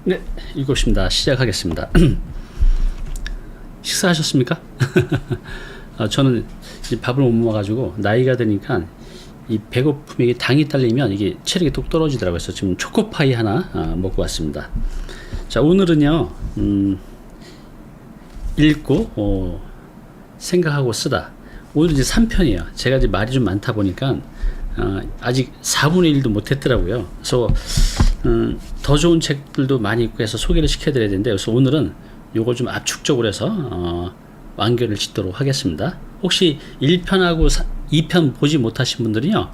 네, 7시입니다. 시작하겠습니다. 식사하셨습니까? 저는 이제 밥을 못 먹어가지고 나이가 드니까 이 배고픔에 이게 당이 딸리면 이게 체력이 뚝 떨어지더라고요. 그래서 지금 초코파이 하나 먹고 왔습니다. 자, 오늘은요, 읽고 생각하고 쓰다. 오늘 이제 3편이에요. 제가 이제 말이 좀 많다 보니까 아직 4분의 1도 못했더라고요. 그래서 더 좋은 책들도 많이 있고 해서 소개를 시켜드려야 되는데, 그래서 오늘은 요걸 좀 압축적으로 해서 완결을 짓도록 하겠습니다. 혹시 1편하고 2편 보지 못하신 분들은요,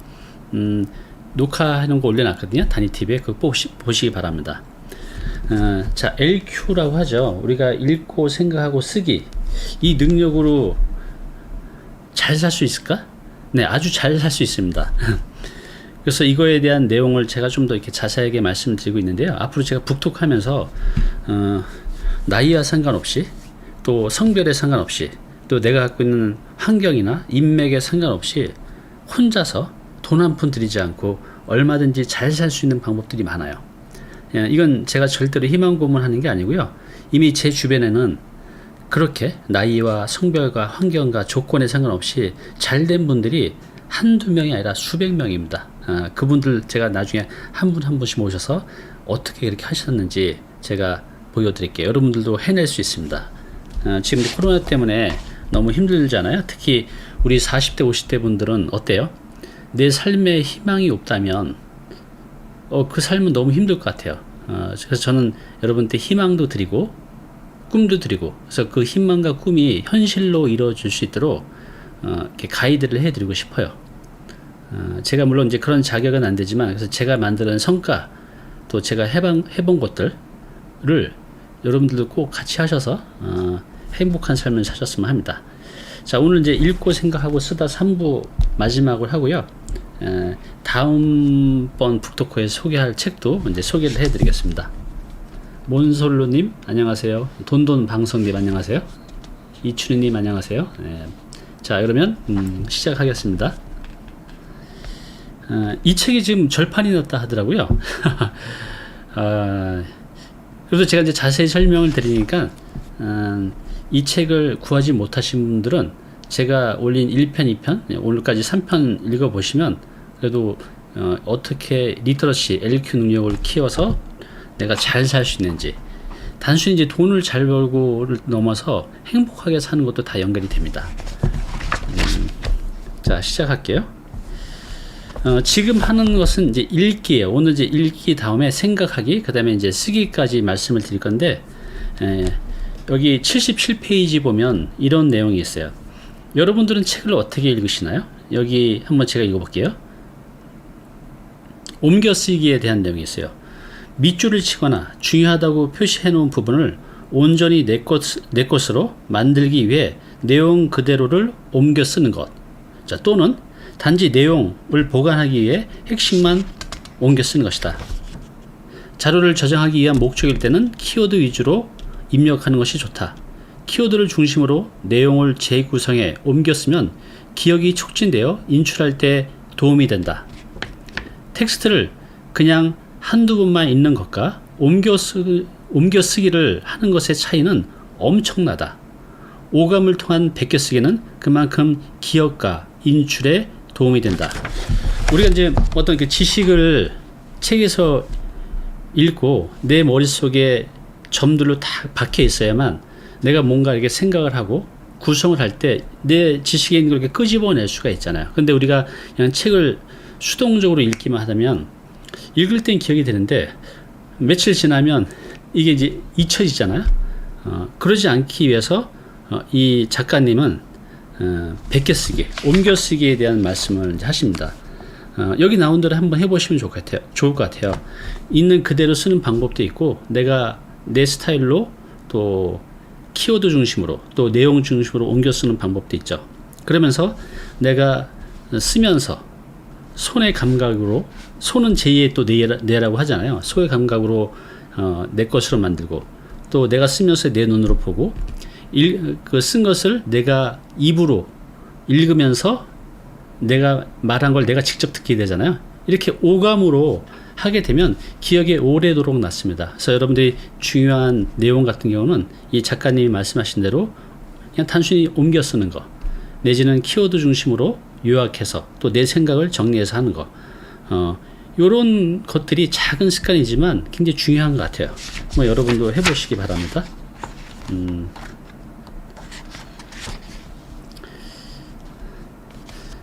녹화하는 거 올려놨거든요. 단위TV에 그거 보시기 바랍니다. 자, LQ라고 하죠. 우리가 읽고 생각하고 쓰기, 이 능력으로 잘 살 수 있을까? 네, 아주 잘 살 수 있습니다. 그래서 이거에 대한 내용을 제가 좀 더 이렇게 자세하게 말씀드리고 있는데요. 앞으로 제가 북톡하면서 나이와 상관없이, 또 성별에 상관없이, 또 내가 갖고 있는 환경이나 인맥에 상관없이 혼자서 돈 한 푼 들이지 않고 얼마든지 잘 살 수 있는 방법들이 많아요. 이건 제가 절대로 희망 고문하는 게 아니고요. 이미 제 주변에는 그렇게 나이와 성별과 환경과 조건에 상관없이 잘된 분들이 한두 명이 아니라 수백 명입니다. 그분들 제가 나중에 한 분 한 분씩 모셔서 어떻게 이렇게 하셨는지 제가 보여드릴게요. 여러분들도 해낼 수 있습니다. 지금 코로나 때문에 너무 힘들잖아요. 특히 우리 40대 50대 분들은 어때요? 내 삶에 희망이 없다면 그 삶은 너무 힘들 것 같아요. 그래서 저는 여러분한테 희망도 드리고 꿈도 드리고, 그래서 그 희망과 꿈이 현실로 이루어질 수 있도록 이렇게 가이드를 해드리고 싶어요. 제가 물론 이제 그런 자격은 안 되지만, 그래서 제가 만드는 성과, 또 제가 해본 것들을 여러분들도 꼭 같이 하셔서 행복한 삶을 사셨으면 합니다. 자, 오늘 이제 읽고 생각하고 쓰다 3부 마지막을 하고요. 다음번 북토크에 소개할 책도 이제 소개를 해드리겠습니다. 몬솔로님 안녕하세요. 돈돈방송님 안녕하세요. 이춘희님 안녕하세요. 자, 그러면 시작하겠습니다. 이 책이 지금 절판이 났다 하더라고요. 그래서 제가 이제 자세히 설명을 드리니까 이 책을 구하지 못하신 분들은 제가 올린 1편, 2편, 오늘까지 3편 읽어보시면 그래도 어떻게 리터러시, LQ 능력을 키워서 내가 잘 살 수 있는지, 단순히 이제 돈을 잘 벌고를 넘어서 행복하게 사는 것도 다 연결이 됩니다. 자, 시작할게요. 지금 하는 것은 이제 읽기예요. 오늘 이제 읽기 다음에 생각하기, 그 다음에 이제 쓰기까지 말씀을 드릴 건데, 여기 77페이지 보면 이런 내용이 있어요. 여러분들은 책을 어떻게 읽으시나요? 여기 한번 제가 읽어볼게요. 옮겨 쓰기에 대한 내용이 있어요. 밑줄을 치거나 중요하다고 표시해 놓은 부분을 온전히 내 것으로 만들기 위해 내용 그대로를 옮겨 쓰는 것. 자, 또는 단지 내용을 보관하기 위해 핵심만 옮겨 쓰는 것이다. 자료를 저장하기 위한 목적일 때는 키워드 위주로 입력하는 것이 좋다. 키워드를 중심으로 내용을 재구성해 옮겨 쓰면 기억이 촉진되어 인출할 때 도움이 된다. 텍스트를 그냥 한두 번만 읽는 것과 옮겨 쓰기를 하는 것의 차이는 엄청나다. 오감을 통한 베껴쓰기는 그만큼 기억과 인출에 도움이 된다. 우리가 이제 어떤 그 지식을 책에서 읽고 내 머릿속에 점들로 다 박혀 있어야만 내가 뭔가 이렇게 생각을 하고 구성을 할 때 내 지식에 있는 걸 이렇게 끄집어낼 수가 있잖아요. 근데 우리가 그냥 책을 수동적으로 읽기만 하다면 읽을 땐 기억이 되는데 며칠 지나면 이게 이제 잊혀지잖아요. 그러지 않기 위해서 이 작가님은 베껴쓰기, 옮겨쓰기에 대한 말씀을 이제 하십니다. 여기 나온 대로 한번 해보시면 좋을 것 같아요. 있는 그대로 쓰는 방법도 있고, 내가 내 스타일로 또 키워드 중심으로 또 내용 중심으로 옮겨 쓰는 방법도 있죠. 그러면서 내가 쓰면서 손의 감각으로, 손은 제2의 또 뇌라고 하잖아요. 손의 감각으로 내 것으로 만들고, 또 내가 쓰면서 내 눈으로 보고, 그 쓴 것을 내가 입으로 읽으면서 내가 말한 걸 내가 직접 듣게 되잖아요. 이렇게 오감으로 하게 되면 기억에 오래도록 남습니다. 그래서 여러분들이 중요한 내용 같은 경우는 이 작가님이 말씀하신 대로 그냥 단순히 옮겨 쓰는 거, 내지는 키워드 중심으로 요약해서 또 내 생각을 정리해서 하는 거, 요런 것들이 작은 습관이지만 굉장히 중요한 것 같아요. 뭐 여러분도 해보시기 바랍니다.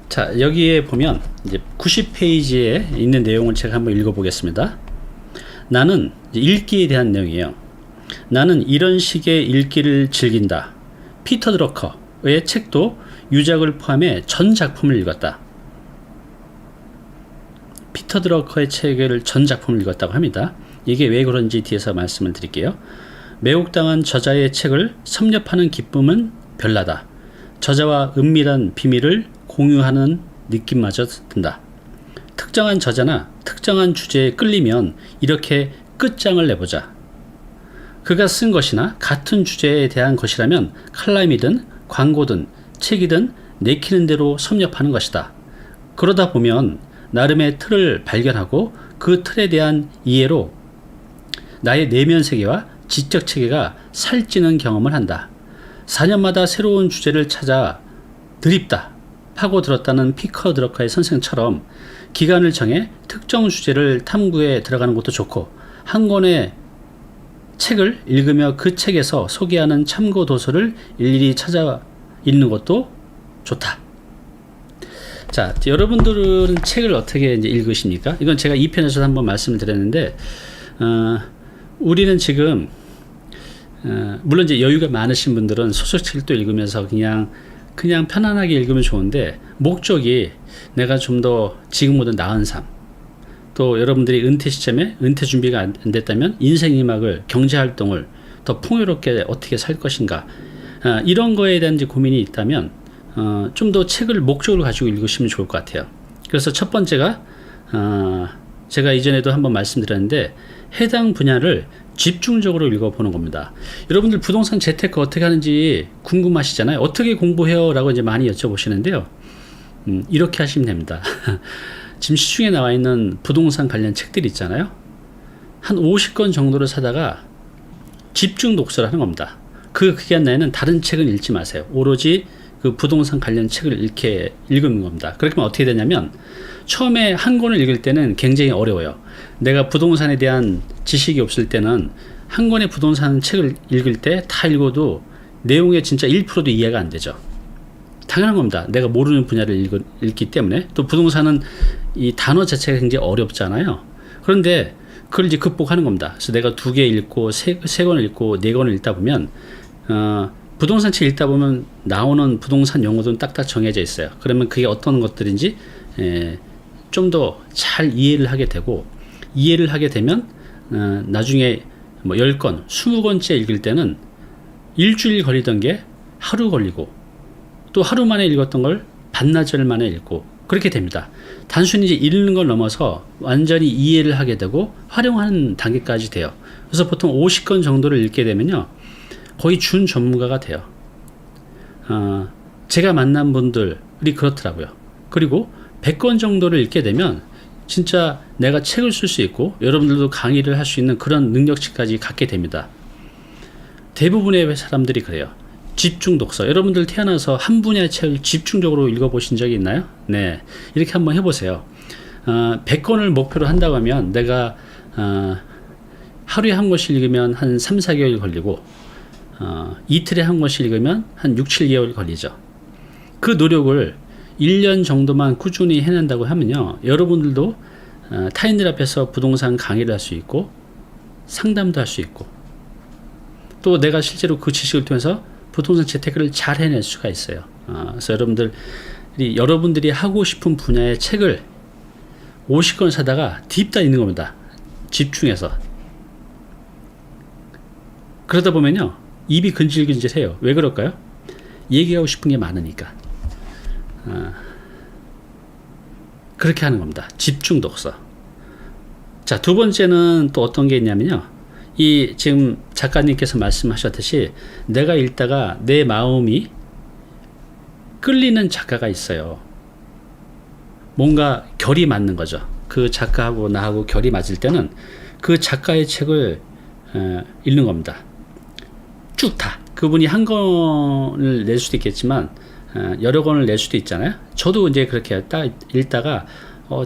자, 여기에 보면 이제 90페이지에 있는 내용을 제가 한번 읽어보겠습니다. 나는 읽기에 대한 내용이에요. 나는 이런 식의 읽기를 즐긴다. 피터 드러커의 책도 유작을 포함해 전 작품을 읽었다. 피터 드러커의 책을 전 작품을 읽었다고 합니다. 이게 왜 그런지 뒤에서 말씀을 드릴게요. 매혹당한 저자의 책을 섭렵하는 기쁨은 별나다. 저자와 은밀한 비밀을 공유하는 느낌마저 든다. 특정한 저자나 특정한 주제에 끌리면 이렇게 끝장을 내보자. 그가 쓴 것이나 같은 주제에 대한 것이라면 칼럼이든 광고든 책이든 내키는 대로 섭렵하는 것이다. 그러다 보면 나름의 틀을 발견하고 그 틀에 대한 이해로 나의 내면 세계와 지적 체계가 살찌는 경험을 한다. 4년마다 새로운 주제를 찾아 드립다 파고들었다는 피터 드러커의 선생처럼 기간을 정해 특정 주제를 탐구해 들어가는 것도 좋고, 한 권의 책을 읽으며 그 책에서 소개하는 참고 도서를 일일이 찾아 읽는 것도 좋다. 자, 여러분들은 책을 어떻게 이제 읽으십니까? 이건 제가 2편에서 한번 말씀을 드렸는데, 우리는 지금 물론 이제 여유가 많으신 분들은 소설책도 읽으면서 그냥 편안하게 읽으면 좋은데, 목적이 내가 좀 더 지금보다 나은 삶, 또 여러분들이 은퇴 시점에 은퇴 준비가 안 됐다면 인생 이막을, 경제활동을 더 풍요롭게 어떻게 살 것인가, 이런 거에 대한 이제 고민이 있다면 좀 더 책을 목적으로 가지고 읽으시면 좋을 것 같아요. 그래서 첫 번째가 제가 이전에도 한번 말씀드렸는데, 해당 분야를 집중적으로 읽어보는 겁니다. 여러분들 부동산 재테크 어떻게 하는지 궁금하시잖아요. 어떻게 공부해요? 라고 이제 많이 여쭤보시는데요. 이렇게 하시면 됩니다. 지금 시중에 나와 있는 부동산 관련 책들 있잖아요. 한 50권 정도를 사다가 집중 독서를 하는 겁니다. 그 기간 내에는 다른 책은 읽지 마세요. 오로지 그 부동산 관련 책을 읽는 겁니다. 그렇게 하면 어떻게 되냐면, 처음에 한 권을 읽을 때는 굉장히 어려워요. 내가 부동산에 대한 지식이 없을 때는 한 권의 부동산 책을 읽을 때 다 읽어도 내용의 진짜 1%도 이해가 안 되죠. 당연한 겁니다. 내가 모르는 분야를 읽기 때문에. 또 부동산은 이 단어 자체가 굉장히 어렵잖아요. 그런데 그걸 이제 극복하는 겁니다. 그래서 내가 2개 읽고 3권을 읽고 4권을 읽다 보면 부동산 책 읽다 보면 나오는 부동산 용어들은 딱딱 정해져 있어요. 그러면 그게 어떤 것들인지 좀 더 잘 이해를 하게 되고, 이해를 하게 되면 나중에 뭐 10권, 20권째 읽을 때는 일주일 걸리던 게 하루 걸리고, 또 하루 만에 읽었던 걸 반나절 만에 읽고, 그렇게 됩니다. 단순히 이제 읽는 걸 넘어서 완전히 이해를 하게 되고 활용하는 단계까지 돼요. 그래서 보통 50권 정도를 읽게 되면요, 거의 준 전문가가 돼요. 제가 만난 분들이 그렇더라고요. 그리고 100권 정도를 읽게 되면 진짜 내가 책을 쓸 수 있고 여러분들도 강의를 할 수 있는 그런 능력치까지 갖게 됩니다. 대부분의 사람들이 그래요. 집중 독서. 여러분들 태어나서 한 분야의 책을 집중적으로 읽어보신 적이 있나요? 네, 이렇게 한번 해보세요. 100권을 목표로 한다고 하면 내가 하루에 한 권씩 읽으면 한 3, 4개월 걸리고, 이틀에 한 권씩 읽으면 한 6, 7개월 걸리죠. 그 노력을 1년 정도만 꾸준히 해낸다고 하면요, 여러분들도 타인들 앞에서 부동산 강의를 할 수 있고 상담도 할 수 있고, 또 내가 실제로 그 지식을 통해서 부동산 재테크를 잘 해낼 수가 있어요. 그래서 여러분들이 하고 싶은 분야의 책을 50권 사다가 딥다 읽는 겁니다. 집중해서. 그러다 보면요, 입이 근질근질해요. 왜 그럴까요? 얘기하고 싶은 게 많으니까. 그렇게 하는 겁니다. 집중 독서. 자, 두 번째는 또 어떤 게 있냐면요, 이 지금 작가님께서 말씀하셨듯이 내가 읽다가 내 마음이 끌리는 작가가 있어요. 뭔가 결이 맞는 거죠. 그 작가하고 나하고 결이 맞을 때는 그 작가의 책을 읽는 겁니다. 쭉 다. 그분이 한 권을 낼 수도 있겠지만 여러 권을 낼 수도 있잖아요. 저도 이제 그렇게 딱 읽다가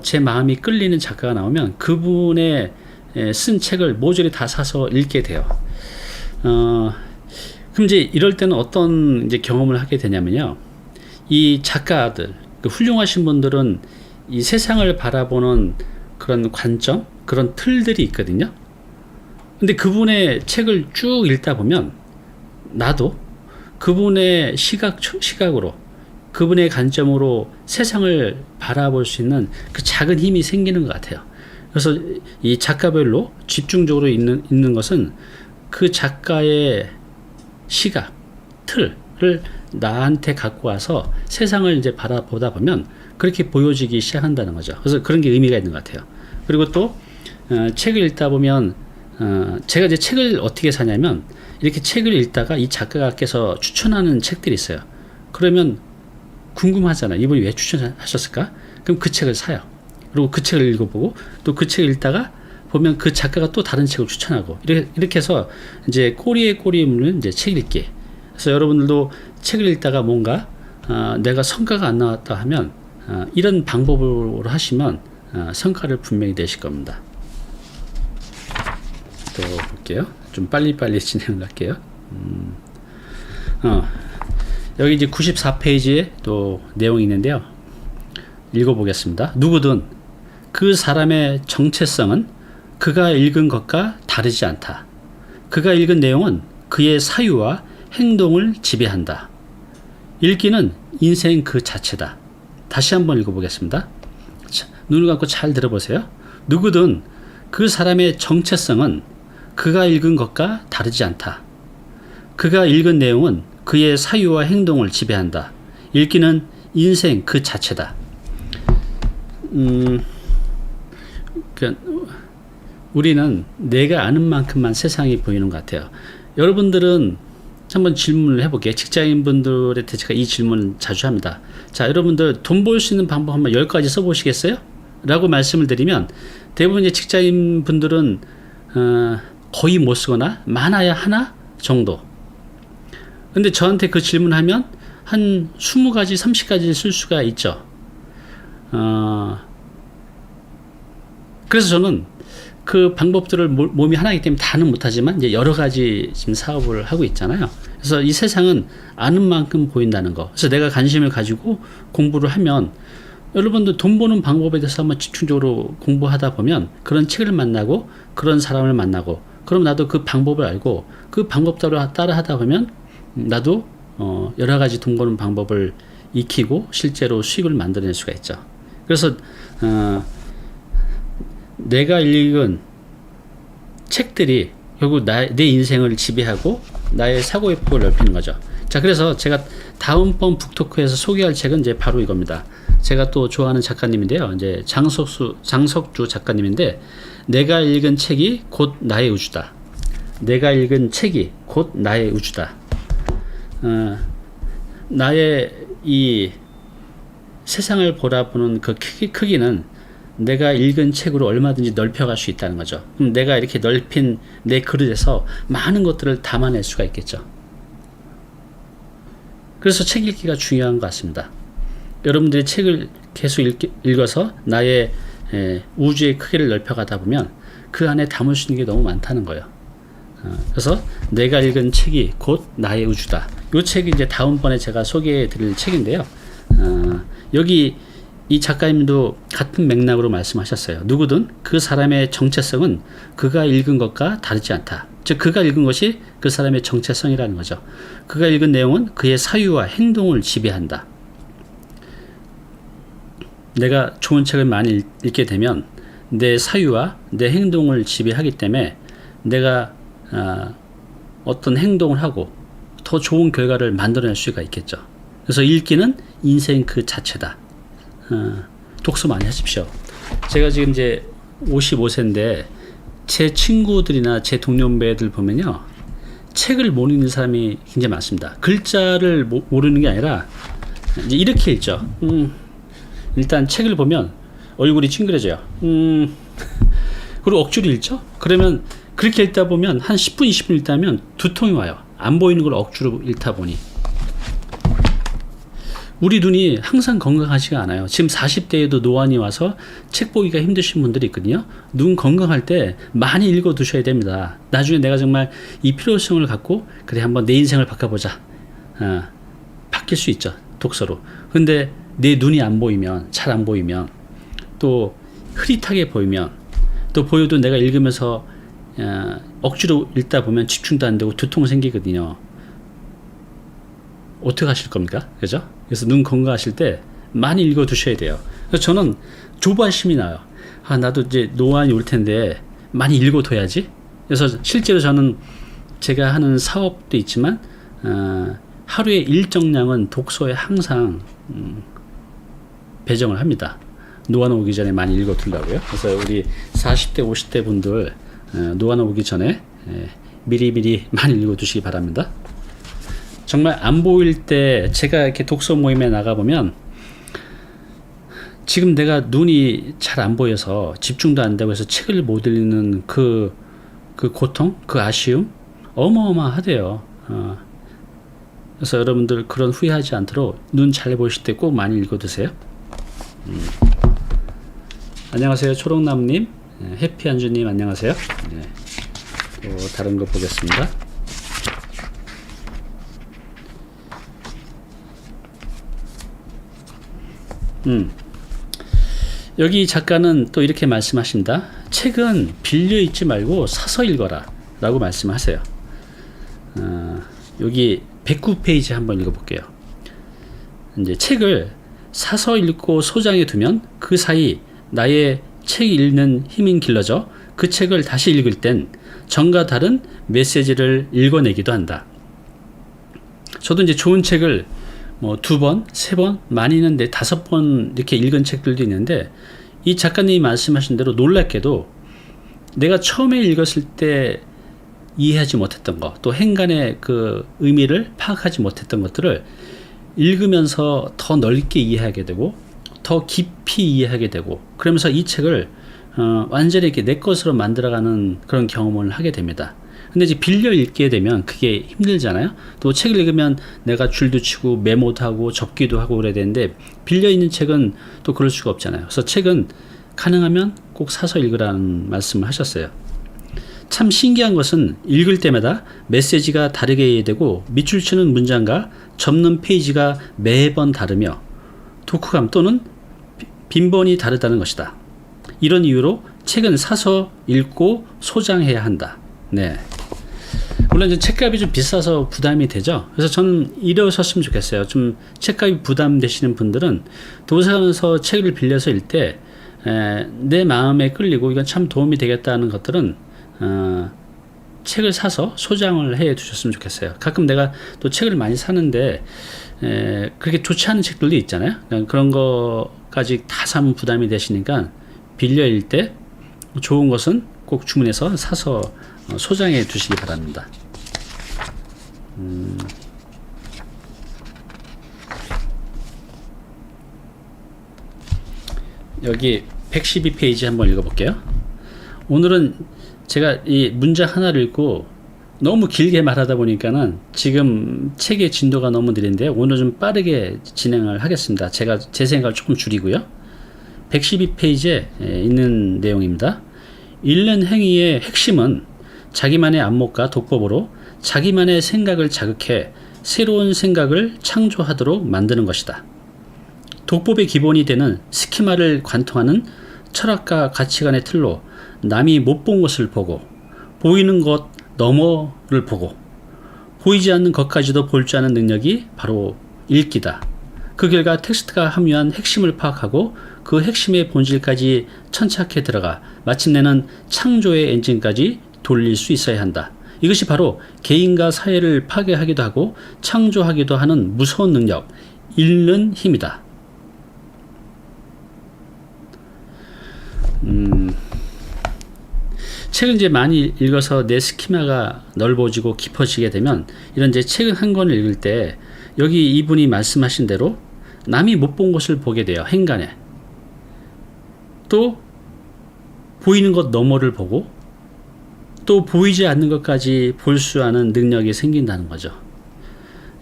제 마음이 끌리는 작가가 나오면 그분의 쓴 책을 모조리 다 사서 읽게 돼요. 그럼 이제 이럴 때는 어떤 이제 경험을 하게 되냐면요. 이 작가들, 그 훌륭하신 분들은 이 세상을 바라보는 그런 관점, 그런 틀들이 있거든요. 근데 그분의 책을 쭉 읽다 보면 나도 그분의 시각으로, 그분의 관점으로 세상을 바라볼 수 있는 그 작은 힘이 생기는 것 같아요. 그래서 이 작가별로 집중적으로 읽는 것은 그 작가의 시각, 틀을 나한테 갖고 와서 세상을 이제 바라보다 보면 그렇게 보여지기 시작한다는 거죠. 그래서 그런 게 의미가 있는 것 같아요. 그리고 또 책을 읽다 보면 제가 이제 책을 어떻게 사냐면 이렇게 책을 읽다가 이 작가께서 추천하는 책들이 있어요. 그러면 궁금하잖아요. 이분이 왜 추천하셨을까? 그럼 그 책을 사요. 그리고 그 책을 읽어보고 또 그 책을 읽다가 보면 그 작가가 또 다른 책을 추천하고 이렇게 해서 이제 꼬리에 꼬리에 물는 이제 책 읽기. 그래서 여러분들도 책을 읽다가 뭔가 내가 성과가 안 나왔다 하면 이런 방법으로 하시면 성과를 분명히 내실 겁니다. 또 볼게요. 좀 빨리빨리 진행을 할게요. 여기 이제 94페이지에 또 내용이 있는데요. 읽어보겠습니다. 누구든 그 사람의 정체성은 그가 읽은 것과 다르지 않다. 그가 읽은 내용은 그의 사유와 행동을 지배한다. 읽기는 인생 그 자체다. 다시 한번 읽어보겠습니다. 자, 눈을 감고 잘 들어보세요. 누구든 그 사람의 정체성은 그가 읽은 것과 다르지 않다. 그가 읽은 내용은 그의 사유와 행동을 지배한다. 읽기는 인생 그 자체다. 우리는 내가 아는 만큼만 세상이 보이는 것 같아요. 여러분들은 한번 질문을 해볼게요. 직장인분들한테 제가 이 질문을 자주 합니다. 자, 여러분들 돈 벌 수 있는 방법 한번 10가지 써보시겠어요? 라고 말씀을 드리면 대부분 이제 직장인분들은 거의 못 쓰거나 많아야 하나 정도. 근데 저한테 그 질문하면 한 20가지, 30가지 쓸 수가 있죠. 그래서 저는 그 방법들을 몸이 하나이기 때문에 다는 못하지만 이제 여러 가지 지금 사업을 하고 있잖아요. 그래서 이 세상은 아는 만큼 보인다는 거. 그래서 내가 관심을 가지고 공부를 하면 여러분들 돈 버는 방법에 대해서 한번 집중적으로 공부하다 보면 그런 책을 만나고 그런 사람을 만나고 그럼 나도 그 방법을 알고 그 방법대로 따라 하다 보면 나도 여러 가지 돈 버는 방법을 익히고 실제로 수익을 만들어낼 수가 있죠. 그래서 내가 읽은 책들이 결국 내 인생을 지배하고 나의 사고의 폭을 넓히는 거죠. 자, 그래서 제가 다음번 북토크에서 소개할 책은 이제 바로 이겁니다. 제가 또 좋아하는 작가님인데요. 이제 장석주 작가님인데, 내가 읽은 책이 곧 나의 우주다. 내가 읽은 책이 곧 나의 우주다. 나의 이 세상을 바라보는 그 크기는 내가 읽은 책으로 얼마든지 넓혀갈 수 있다는 거죠. 그럼 내가 이렇게 넓힌 내 그릇에서 많은 것들을 담아낼 수가 있겠죠. 그래서 책 읽기가 중요한 것 같습니다. 여러분들이 책을 계속 읽어서 나의 우주의 크기를 넓혀가다 보면 그 안에 담을 수 있는 게 너무 많다는 거예요. 그래서 내가 읽은 책이 곧 나의 우주다. 이 책이 이제 다음번에 제가 소개해 드릴 책인데요. 여기 이 작가님도 같은 맥락으로 말씀하셨어요. 누구든 그 사람의 정체성은 그가 읽은 것과 다르지 않다. 즉 그가 읽은 것이 그 사람의 정체성이라는 거죠. 그가 읽은 내용은 그의 사유와 행동을 지배한다. 내가 좋은 책을 많이 읽게 되면 내 사유와 내 행동을 지배하기 때문에 내가 어떤 행동을 하고 더 좋은 결과를 만들어낼 수가 있겠죠. 그래서 읽기는 인생 그 자체다. 독서 많이 하십시오. 제가 지금 이제 55세인데 제 친구들이나 제 동년배들 보면요, 책을 못 읽는 사람이 굉장히 많습니다. 글자를 모르는 게 아니라 이제 이렇게 읽죠. 일단 책을 보면 얼굴이 찡그려져요. 그리고 억지로 읽죠? 그러면 그렇게 읽다 보면 한 10분, 20분 읽다 보면 두통이 와요. 안 보이는 걸 억지로 읽다 보니. 우리 눈이 항상 건강하지가 않아요. 지금 40대에도 노안이 와서 책 보기가 힘드신 분들이 있거든요. 눈 건강할 때 많이 읽어 두셔야 됩니다. 나중에 내가 정말 이 필요성을 갖고 그래 한번 내 인생을 바꿔보자. 바뀔 수 있죠. 독서로. 근데 내 눈이 안 보이면, 잘 안 보이면, 또 흐릿하게 보이면, 또 보여도 내가 읽으면서 억지로 읽다 보면 집중도 안 되고 두통 생기거든요. 어떻게 하실 겁니까? 그죠? 그래서 눈 건강하실 때 많이 읽어 두셔야 돼요. 그래서 저는 조바심이 나요. 나도 이제 노안이 올 텐데 많이 읽어 둬야지. 그래서 실제로 저는 제가 하는 사업도 있지만 하루에 일정량은 독서에 항상 배정을 합니다. 노안 오기 전에 많이 읽어 두려고요. 그래서 우리 40대 50대 분들 노안 오기 전에 미리미리 많이 읽어 두시기 바랍니다. 정말 안 보일 때 제가 이렇게 독서 모임에 나가보면 지금 내가 눈이 잘 안 보여서 집중도 안 되고 해서 책을 못 읽는 그 고통, 그 아쉬움 어마어마하대요. 그래서 여러분들 그런 후회하지 않도록 눈 잘 보실 때 꼭 많이 읽어두세요. 안녕하세요. 초록나무님, 해피안주님 안녕하세요. 또 다른 거 보겠습니다. 여기 작가는 또 이렇게 말씀하신다. 책은 빌려 읽지 말고 사서 읽어라 라고 말씀하세요. 여기 109페이지 한번 읽어볼게요. 이제 책을 사서 읽고 소장해 두면 그 사이 나의 책 읽는 힘이 길러져 그 책을 다시 읽을 땐 전과 다른 메시지를 읽어내기도 한다. 저도 이제 좋은 책을 뭐 2번, 3번, 많이는 5번 이렇게 읽은 책들도 있는데 이 작가님이 말씀하신 대로 놀랍게도 내가 처음에 읽었을 때 이해하지 못했던 것, 또 행간의 그 의미를 파악하지 못했던 것들을 읽으면서 더 넓게 이해하게 되고 더 깊이 이해하게 되고 그러면서 이 책을 완전히 이렇게 내 것으로 만들어가는 그런 경험을 하게 됩니다. 근데 이제 빌려 읽게 되면 그게 힘들잖아요. 또 책을 읽으면 내가 줄도 치고 메모도 하고 접기도 하고 그래야 되는데 빌려 있는 책은 또 그럴 수가 없잖아요. 그래서 책은 가능하면 꼭 사서 읽으라는 말씀을 하셨어요. 참 신기한 것은 읽을 때마다 메시지가 다르게 이해되고 밑줄 치는 문장과 접는 페이지가 매번 다르며 독후감 또는 빈번이 다르다는 것이다. 이런 이유로 책은 사서 읽고 소장해야 한다. 네. 물론 이제 책값이 좀 비싸서 부담이 되죠. 그래서 저는 이러셨으면 좋겠어요. 좀 책값이 부담되시는 분들은 도서관에서 책을 빌려서 읽을 때 내 마음에 끌리고 이건 참 도움이 되겠다는 것들은 책을 사서 소장을 해 두셨으면 좋겠어요. 가끔 내가 또 책을 많이 사는데 그렇게 좋지 않은 책들도 있잖아요. 그런 거까지 다 사면 부담이 되시니까 빌려 읽을 때 좋은 것은 꼭 주문해서 사서 소장해 두시기 바랍니다. 여기 112페이지 한번 읽어볼게요. 오늘은 제가 이 문장 하나를 읽고 너무 길게 말하다 보니까는 지금 책의 진도가 너무 느린데요. 오늘 좀 빠르게 진행을 하겠습니다. 제가 제 생각을 조금 줄이고요. 112페이지에 있는 내용입니다. 읽는 행위의 핵심은 자기만의 안목과 독법으로 자기만의 생각을 자극해 새로운 생각을 창조하도록 만드는 것이다. 독법의 기본이 되는 스키마를 관통하는 철학과 가치관의 틀로 남이 못 본 것을 보고 보이는 것 너머를 보고 보이지 않는 것까지도 볼 줄 아는 능력이 바로 읽기다. 그 결과 텍스트가 함유한 핵심을 파악하고 그 핵심의 본질까지 천착해 들어가 마침내는 창조의 엔진까지 돌릴 수 있어야 한다. 이것이 바로 개인과 사회를 파괴하기도 하고 창조하기도 하는 무서운 능력, 읽는 힘이다. 책을 이제 많이 읽어서 내 스키마가 넓어지고 깊어지게 되면 이런 이제 책을 한 권을 읽을 때 여기 이분이 말씀하신 대로 남이 못 본 것을 보게 돼요. 행간에. 또 보이는 것 너머를 보고 또 보이지 않는 것까지 볼 수 있는 능력이 생긴다는 거죠.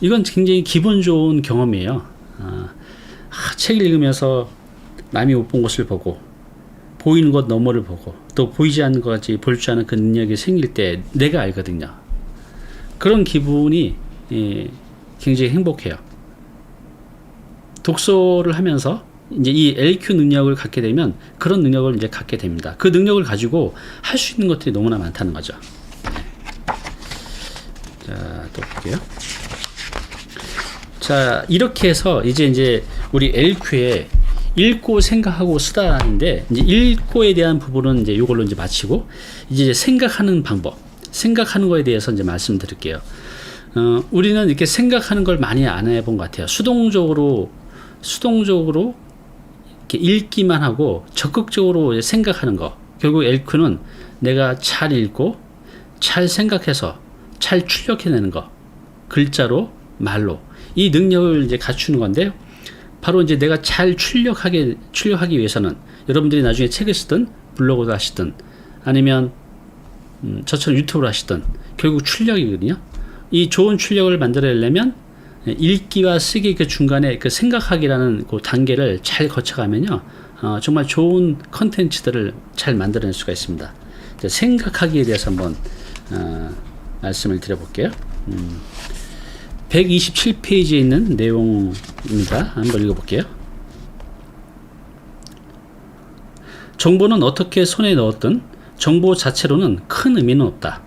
이건 굉장히 기분 좋은 경험이에요. 책 읽으면서 남이 못 본 것을 보고 보이는 것 너머를 보고 또 보이지 않는 것까지 볼 줄 아는 그 능력이 생길 때 내가 알거든요. 그런 기분이 굉장히 행복해요. 독서를 하면서 이제 이 LQ 능력을 갖게 되면 그런 능력을 이제 갖게 됩니다. 그 능력을 가지고 할 수 있는 것들이 너무나 많다는 거죠. 자, 또 볼게요. 자, 이렇게 해서 이제 우리 LQ에 읽고 생각하고 쓰다인데 이제 읽고에 대한 부분은 이제 이걸로 이제 마치고 이제 생각하는 방법, 생각하는 거에 대해서 이제 말씀드릴게요. 우리는 이렇게 생각하는 걸 많이 안 해본 것 같아요. 수동적으로 이렇게 읽기만 하고 적극적으로 생각하는 거. 결국 LQ는 내가 잘 읽고 잘 생각해서 잘 출력해내는 거. 글자로, 말로. 이 능력을 이제 갖추는 건데요. 바로 이제 내가 잘 출력하기 위해서는 여러분들이 나중에 책을 쓰든 블로그를 하시든 아니면 저처럼 유튜브를 하시든 결국 출력이거든요. 이 좋은 출력을 만들어내려면 읽기와 쓰기 그 중간에 그 생각하기라는 그 단계를 잘 거쳐가면요. 정말 좋은 컨텐츠들을 잘 만들어낼 수가 있습니다. 생각하기에 대해서 한번 말씀을 드려볼게요. 127페이지에 있는 내용입니다. 한번 읽어볼게요. 정보는 어떻게 손에 넣었든 정보 자체로는 큰 의미는 없다.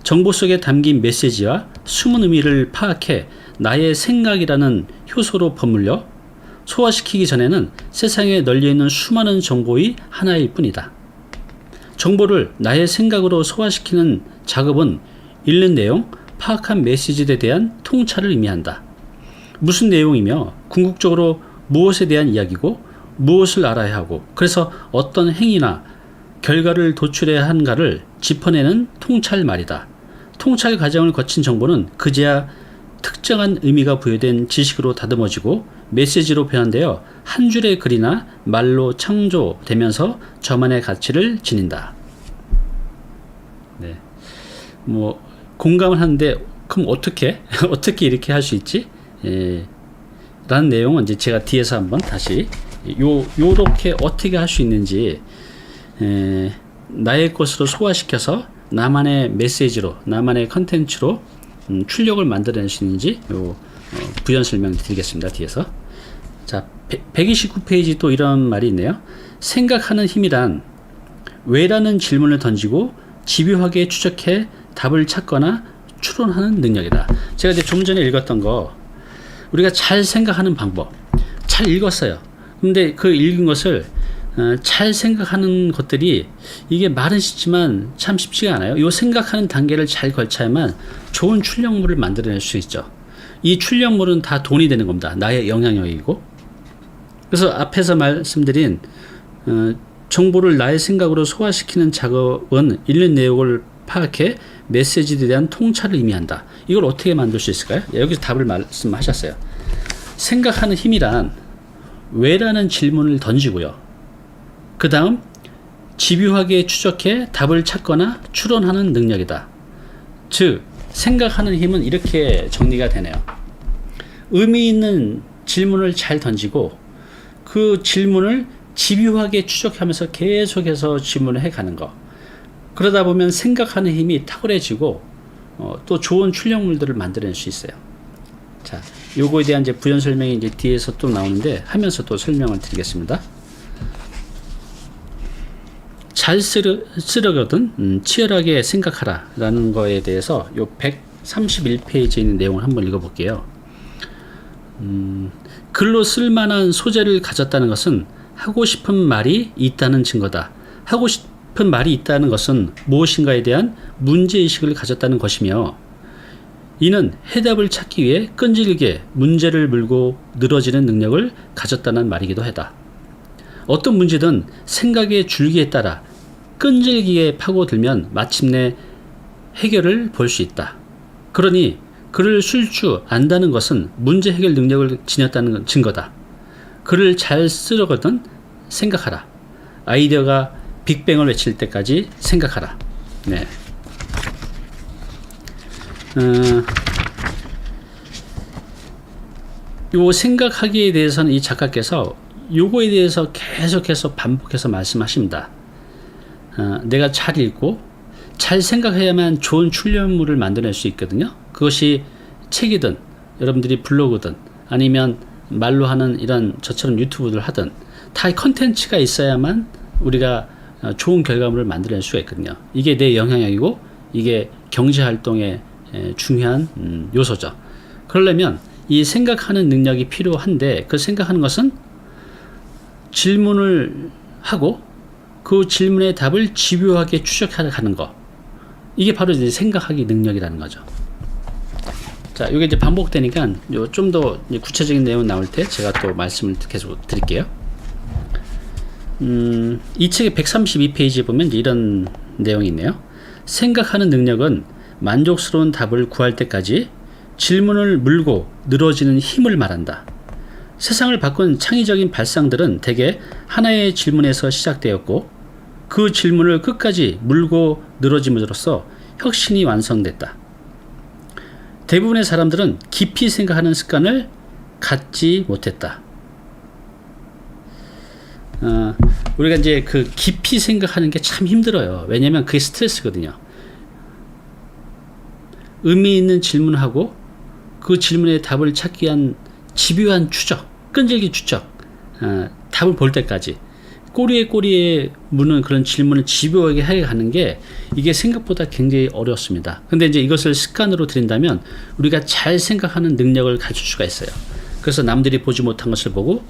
정보 속에 담긴 메시지와 숨은 의미를 파악해 나의 생각이라는 효소로 버물려 소화시키기 전에는 세상에 널려있는 수많은 정보의 하나일 뿐이다. 정보를 나의 생각으로 소화시키는 작업은 읽는 내용, 파악한 메시지에 대한 통찰을 의미한다. 무슨 내용이며 궁극적으로 무엇에 대한 이야기고 무엇을 알아야 하고 그래서 어떤 행위나 결과를 도출해야 하는가를 짚어내는 통찰 말이다. 통찰 과정을 거친 정보는 그제야 특정한 의미가 부여된 지식으로 다듬어지고 메시지로 변환되어 한 줄의 글이나 말로 창조되면서 저만의 가치를 지닌다. 네, 뭐 공감을 하는데 그럼 어떻게 이렇게 할 수 있지? 라는 내용은 이제 제가 뒤에서 한번 다시 요렇게 어떻게 할 수 있는지 나의 것으로 소화시켜서 나만의 메시지로 나만의 컨텐츠로 출력을 만들어낼 수 있는지 부연 설명을 드리겠습니다. 뒤에서. 자, 129페이지 또 이런 말이 있네요. 생각하는 힘이란 왜라는 질문을 던지고 집요하게 추적해 답을 찾거나 추론하는 능력이다. 제가 이제 좀 전에 읽었던 거 우리가 잘 생각하는 방법 잘 읽었어요. 근데 그 읽은 것을 잘 생각하는 것들이 이게 말은 쉽지만 참 쉽지가 않아요. 이 생각하는 단계를 잘 거쳐야만 좋은 출력물을 만들어낼 수 있죠. 이 출력물은 다 돈이 되는 겁니다. 나의 영향력이고. 그래서 앞에서 말씀드린 정보를 나의 생각으로 소화시키는 작업은 읽는 내용을 파악해 메시지에 대한 통찰을 의미한다. 이걸 어떻게 만들 수 있을까요? 여기서 답을 말씀하셨어요. 생각하는 힘이란 왜라는 질문을 던지고요. 그 다음 집요하게 추적해 답을 찾거나 추론하는 능력이다. 즉 생각하는 힘은 이렇게 정리가 되네요. 의미 있는 질문을 잘 던지고 그 질문을 집요하게 추적하면서 계속해서 질문을 해가는 거. 그러다 보면 생각하는 힘이 탁월해지고 또 좋은 출력물들을 만들어낼 수 있어요. 자, 요거에 대한 이제 부연 설명이 이제 뒤에서 또 나오는데 하면서 또 설명을 드리겠습니다. 잘 쓰려거든 치열하게 생각하라 라는 거에 대해서 요 131페이지에 있는 내용을 한번 읽어볼게요. 글로 쓸만한 소재를 가졌다는 것은 하고 싶은 말이 있다는 증거다. 하고 싶은 말이 있다는 것은 무엇인가에 대한 문제의식을 가졌다는 것이며 이는 해답을 찾기 위해 끈질기게 문제를 물고 늘어지는 능력을 가졌다는 말이기도 하다. 어떤 문제든 생각의 줄기에 따라 끈질기게 파고들면 마침내 해결을 볼 수 있다. 그러니 글을 쓸 줄 안다는 것은 문제 해결 능력을 지녔다는 증거다. 글을 잘 쓰려거든 생각하라. 아이디어가 빅뱅을 외칠 때까지 생각하라. 네. 요 생각하기에 대해서는 이 작가께서 요거에 대해서 계속해서 반복해서 말씀하십니다. 내가 잘 읽고 잘 생각해야만 좋은 출연물을 만들어낼 수 있거든요. 그것이 책이든 여러분들이 블로그든 아니면 말로 하는 이런 저처럼 유튜브를 하든 다 컨텐츠가 있어야만 우리가 좋은 결과물을 만들어낼 수가 있거든요. 이게 내 영향력이고 이게 경제활동의 중요한 요소죠. 그러려면 이 생각하는 능력이 필요한데 그 생각하는 것은 질문을 하고 그 질문의 답을 집요하게 추적하는 거, 이게 바로 이제 생각하기 능력이라는 거죠. 자, 이게 이제 반복되니까 좀 더 구체적인 내용 나올 때 제가 또 말씀을 계속 드릴게요. 이 책의 132페이지에 보면 이제 이런 내용이 있네요. 생각하는 능력은 만족스러운 답을 구할 때까지 질문을 물고 늘어지는 힘을 말한다. 세상을 바꾼 창의적인 발상들은 대개 하나의 질문에서 시작되었고 그 질문을 끝까지 물고 늘어짐으로써 혁신이 완성됐다. 대부분의 사람들은 깊이 생각하는 습관을 갖지 못했다. 우리가 이제 그 깊이 생각하는 게 참 힘들어요. 왜냐면 그게 스트레스거든요. 의미 있는 질문을 하고 그 질문의 답을 찾기 위한 집요한 추적, 끈질기 추적, 답을 볼 때까지 꼬리에 무는 그런 질문을 집요하게 해가는 게 이게 생각보다 굉장히 어렵습니다. 근데 이제 이것을 습관으로 들인다면 우리가 잘 생각하는 능력을 갖출 수가 있어요. 그래서 남들이 보지 못한 것을 보고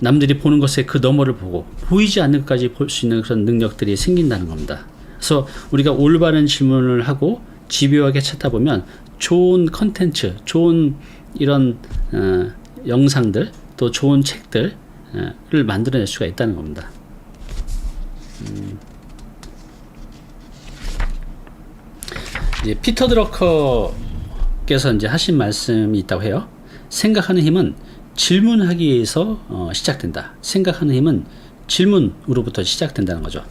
남들이 보는 것의 그 너머를 보고 보이지 않는 것까지 볼 수 있는 그런 능력들이 생긴다는 겁니다. 그래서 우리가 올바른 질문을 하고 집요하게 찾다 보면 좋은 컨텐츠, 좋은 이런 영상들, 또 좋은 책들을 만들어낼 수가 있다는 겁니다. 이제 피터 드러커께서 이제 하신 말씀이 있다고 해요. 생각하는 힘은 질문하기에서 시작된다. 생각하는 힘은 질문으로부터 시작된다는 거죠.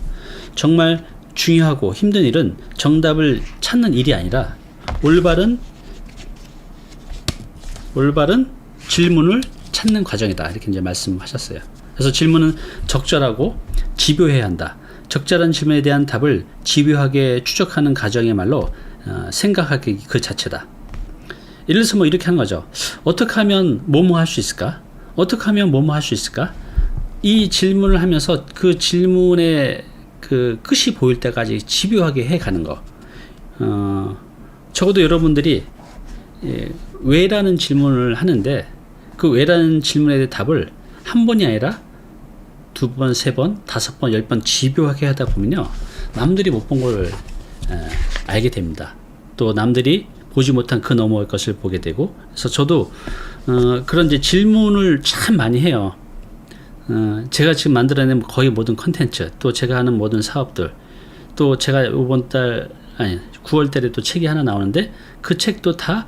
정말 중요하고 힘든 일은 정답을 찾는 일이 아니라 올바른 질문을 찾는 과정이다. 이렇게 이제 말씀하셨어요. 그래서 질문은 적절하고 집요해야 한다. 적절한 질문에 대한 답을 집요하게 추적하는 과정이야말로 생각하기 그 자체다. 예를 들어서 뭐 이렇게 하는 거죠. 어떻게 하면 뭐뭐 할 수 있을까? 어떻게 하면 뭐뭐 할 수 있을까? 이 질문을 하면서 그 질문의 그 끝이 보일 때까지 집요하게 해가는 거. 적어도 여러분들이 왜라는 질문을 하는데 그 왜라는 질문에 대한 답을 한 번이 아니라 두 번, 세 번, 다섯 번, 10번 집요하게 하다 보면요, 남들이 못 본 걸 알게 됩니다. 또 남들이 보지 못한 그 너머의 것을 보게 되고, 그래서 저도 그런 이제 질문을 참 많이 해요. 제가 지금 만들어낸 거의 모든 컨텐츠, 또 제가 하는 모든 사업들, 또 제가 이번 달 9월 달에 또 책이 하나 나오는데 그 책도 다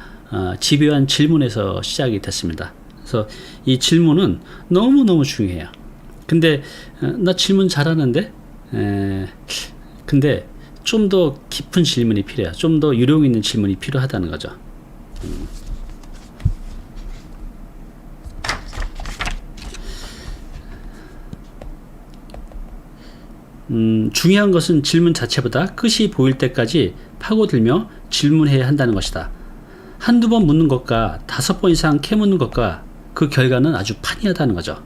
집요한 질문에서 시작이 됐습니다. 그래서 이 질문은 너무너무 중요해요. 근데 나 질문 잘하는데 근데 좀 더 깊은 질문이 필요해요. 좀 더 유령 있는 질문이 필요하다는 거죠. 중요한 것은 질문 자체보다 끝이 보일 때까지 파고들며 질문해야 한다는 것이다. 한두 번 묻는 것과 5번 이상 캐묻는 것과 그 결과는 아주 판이하다는 거죠.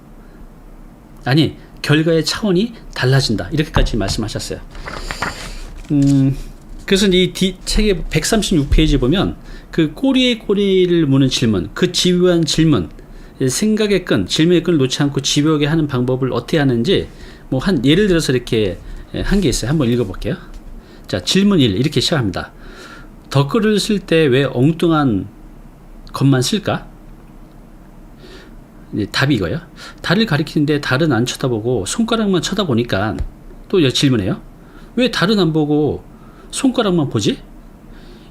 아니, 결과의 차원이 달라진다. 이렇게까지 말씀하셨어요. 그래서 이 책의 136페이지 보면 그 꼬리를 무는 질문, 그 집요한 질문, 생각의 끈, 질문의 끈을 놓지 않고 집요하게 하는 방법을 어떻게 하는지 뭐 한 예를 들어서 이렇게 한 게 있어요. 한번 읽어볼게요. 자, 질문 1 이렇게 시작합니다. 덧글을 쓸 때 왜 엉뚱한 것만 쓸까? 답이 이거예요. 달을 가리키는데 달은 안 쳐다보고 손가락만 쳐다보니까 또 질문해요. 왜 달은 안 보고 손가락만 보지?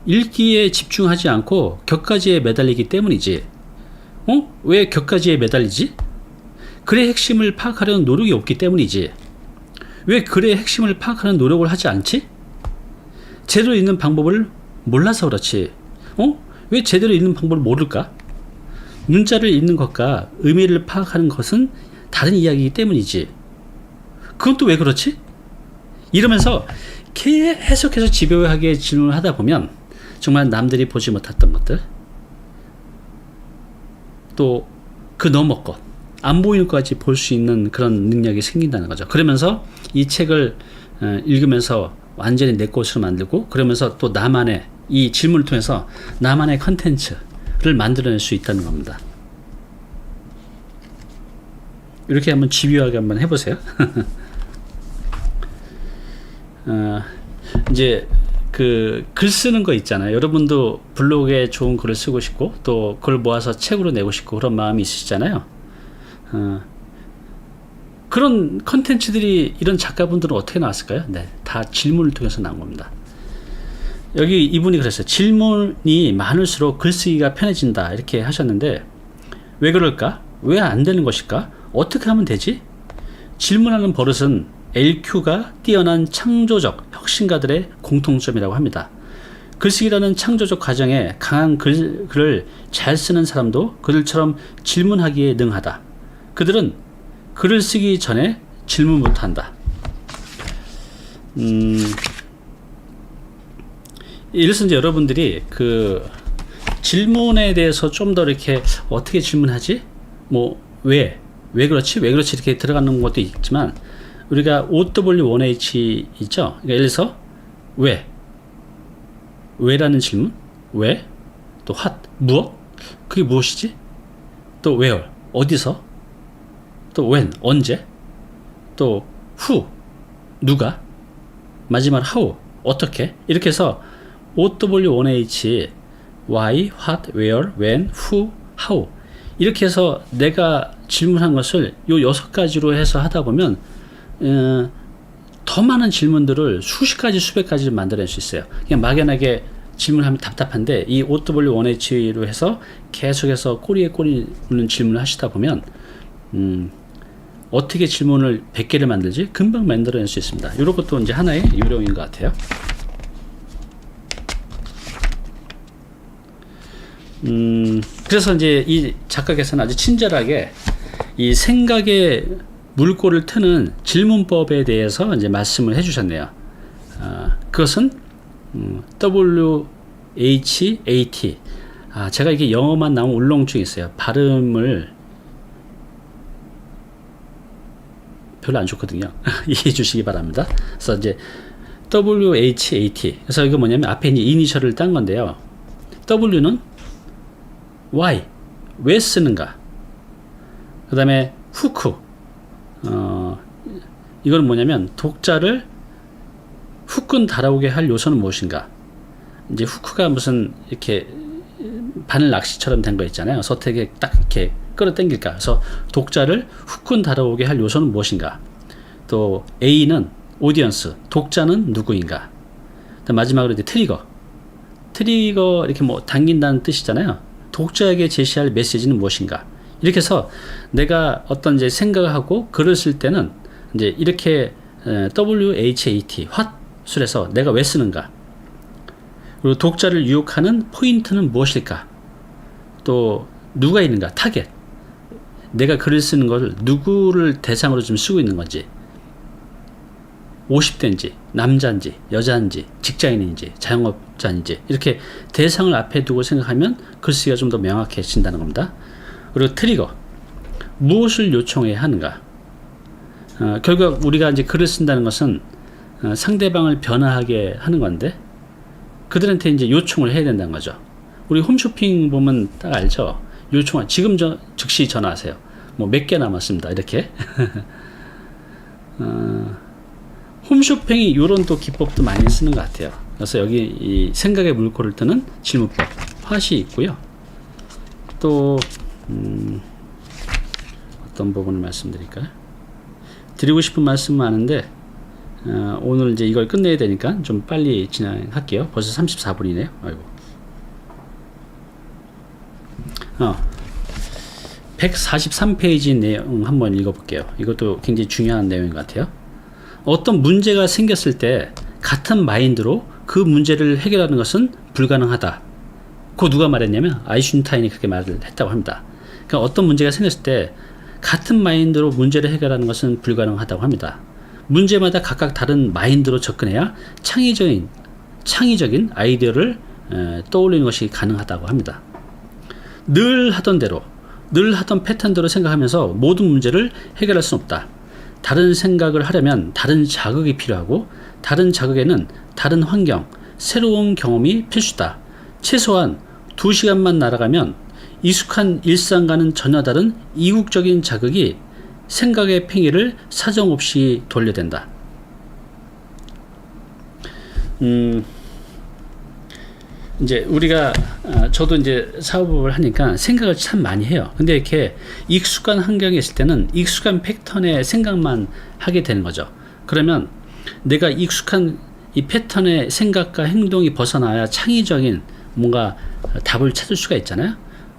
읽기에 집중하지 않고 격가지에 매달리기 때문이지. 왜 격가지에 매달리지? 글의 핵심을 파악하려는 노력이 없기 때문이지. 왜 글의 핵심을 파악하는 노력을 하지 않지? 제대로 읽는 방법을 몰라서 그렇지. 왜 제대로 읽는 방법을 모를까? 문자를 읽는 것과 의미를 파악하는 것은 다른 이야기이기 때문이지. 그건 또 왜 그렇지? 이러면서 계속해서 집요하게 질문을 하다 보면 정말 남들이 보지 못했던 것들, 또 그 너머 것, 안 보이는 것까지 볼 수 있는 그런 능력이 생긴다는 거죠. 그러면서 이 책을 읽으면서 완전히 내 것으로 만들고, 그러면서 또 나만의, 이 질문을 통해서 나만의 컨텐츠를 만들어낼 수 있다는 겁니다. 이렇게 한번 집요하게 한번 해보세요. 이제 그 글 쓰는 거 있잖아요. 여러분도 블로그에 좋은 글을 쓰고 싶고, 또 그걸 모아서 책으로 내고 싶고, 그런 마음이 있으시잖아요. 그런 컨텐츠들이, 이런 작가분들은 어떻게 나왔을까요? 네, 다 질문을 통해서 나온 겁니다. 여기 이분이 그랬어요. 질문이 많을수록 글쓰기가 편해진다, 이렇게 하셨는데, 왜 그럴까? 왜 안 되는 것일까? 어떻게 하면 되지? 질문하는 버릇은 LQ가 뛰어난 창조적 혁신가들의 공통점이라고 합니다. 글쓰기라는 창조적 과정에 강한 글을 잘 쓰는 사람도 그들처럼 질문하기에 능하다. 그들은 글을 쓰기 전에 질문부터 한다. 이래서 이제 여러분들이 그 질문에 대해서 좀 더 이렇게 어떻게 질문하지? 뭐 왜 그렇지? 왜 그렇지? 이렇게 들어가는 것도 있지만, 우리가 OW1H 있죠? 그러니까 예를 들어서 왜라는 질문, 왜, 또 what, 무엇, 그게 무엇이지, 또 where, 어디서, 또 when, 언제, 또 who, 누가, 마지막 how, 어떻게, 이렇게 해서 OW1H, why, what, where, when, who, how, 이렇게 해서 내가 질문한 것을 요 6가지로 해서 하다 보면 더 많은 질문들을 수십 가지, 수백 가지를 만들어낼 수 있어요. 그냥 막연하게 질문하면 답답한데, 이 OW1H로 해서 계속해서 꼬리에 꼬리 무는 질문을 하시다 보면 어떻게 질문을 100개를 만들지? 금방 만들어낼 수 있습니다. 이런 것도 이제 하나의 요령인 것 같아요. 그래서 이제 이 작가께서는 아주 친절하게 이 생각의 물꼬를 트는 질문법에 대해서 이제 말씀을 해주셨네요. 그것은 WHAT. 제가 이게 영어만 나오면 울렁증이 있어요. 발음을 별로 안 좋거든요. 이해해 주시기 바랍니다. 그래서 이제 WHAT. 그래서 이거 뭐냐면 앞에 이제 이니셜을 딴 건데요. W는 why, 왜 쓰는가. 그 다음에 후크. 이건 뭐냐면 독자를 후끈 달아오게 할 요소는 무엇인가. 이제 후크가 무슨 이렇게 바늘 낚시처럼 된 거 있잖아요. 서택에 딱 이렇게 끌어당길까. 그래서 독자를 후끈 달아오게 할 요소는 무엇인가. 또 A는 오디언스, 독자는 누구인가. 마지막으로 이제 트리거 이렇게 뭐 당긴다는 뜻이잖아요. 독자에게 제시할 메시지는 무엇인가. 이렇게 해서 내가 어떤 이제 생각을 하고 글을 쓸 때는 이제 이렇게 WHAT, what을 해서 내가 왜 쓰는가. 그리고 독자를 유혹하는 포인트는 무엇일까. 또 누가 있는가, 타겟. 내가 글을 쓰는 것을 누구를 대상으로 좀 쓰고 있는 건지. 50대인지, 남자인지, 여자인지, 직장인인지, 자영업자인지, 이렇게 대상을 앞에 두고 생각하면 글쓰기가 좀 더 명확해진다는 겁니다. 그리고 트리거, 무엇을 요청해야 하는가. 결국 우리가 이제 글을 쓴다는 것은 상대방을 변화하게 하는 건데, 그들한테 이제 요청을 해야 된다는 거죠. 우리 홈쇼핑 보면 딱 알죠. 요청, 지금 즉시 전화하세요. 뭐 몇 개 남았습니다. 이렇게. 홈쇼핑이 이런 또 기법도 많이 쓰는 것 같아요. 그래서 여기 이 생각의 물꼬를 트는 질문법, what이 있고요. 또 어떤 부분을 말씀드릴까요? 드리고 싶은 말씀 많은데 오늘 이제 이걸 끝내야 되니까 좀 빨리 진행할게요. 벌써 34분이네요. 아이고. 143페이지 내용 한번 읽어볼게요. 이것도 굉장히 중요한 내용인 것 같아요. 어떤 문제가 생겼을 때 같은 마인드로 그 문제를 해결하는 것은 불가능하다. 그거 누가 말했냐면 아인슈타인이 그렇게 말을 했다고 합니다. 그러니까 어떤 문제가 생겼을 때 같은 마인드로 문제를 해결하는 것은 불가능하다고 합니다. 문제마다 각각 다른 마인드로 접근해야 창의적인 아이디어를 떠올리는 것이 가능하다고 합니다. 늘 하던 대로, 늘 하던 패턴대로 생각하면서 모든 문제를 해결할 수는 없다. 다른 생각을 하려면 다른 자극이 필요하고, 다른 자극에는 다른 환경, 새로운 경험이 필수다. 최소한 2시간만 날아가면 익숙한 일상과는 전혀 다른 이국적인 자극이 생각의 팽이를 사정없이 돌려댄다. 이제 우리가 저도 이제 사업을 하니까 생각을 참 많이 해요. 근데 이렇게 익숙한 환경에 있을 때는 익숙한 패턴의 생각만 하게 되는 거죠. 그러면 내가 익숙한 이 패턴의 생각과 행동이 벗어나야 창의적인 뭔가 답을 찾을 수가 있잖아요.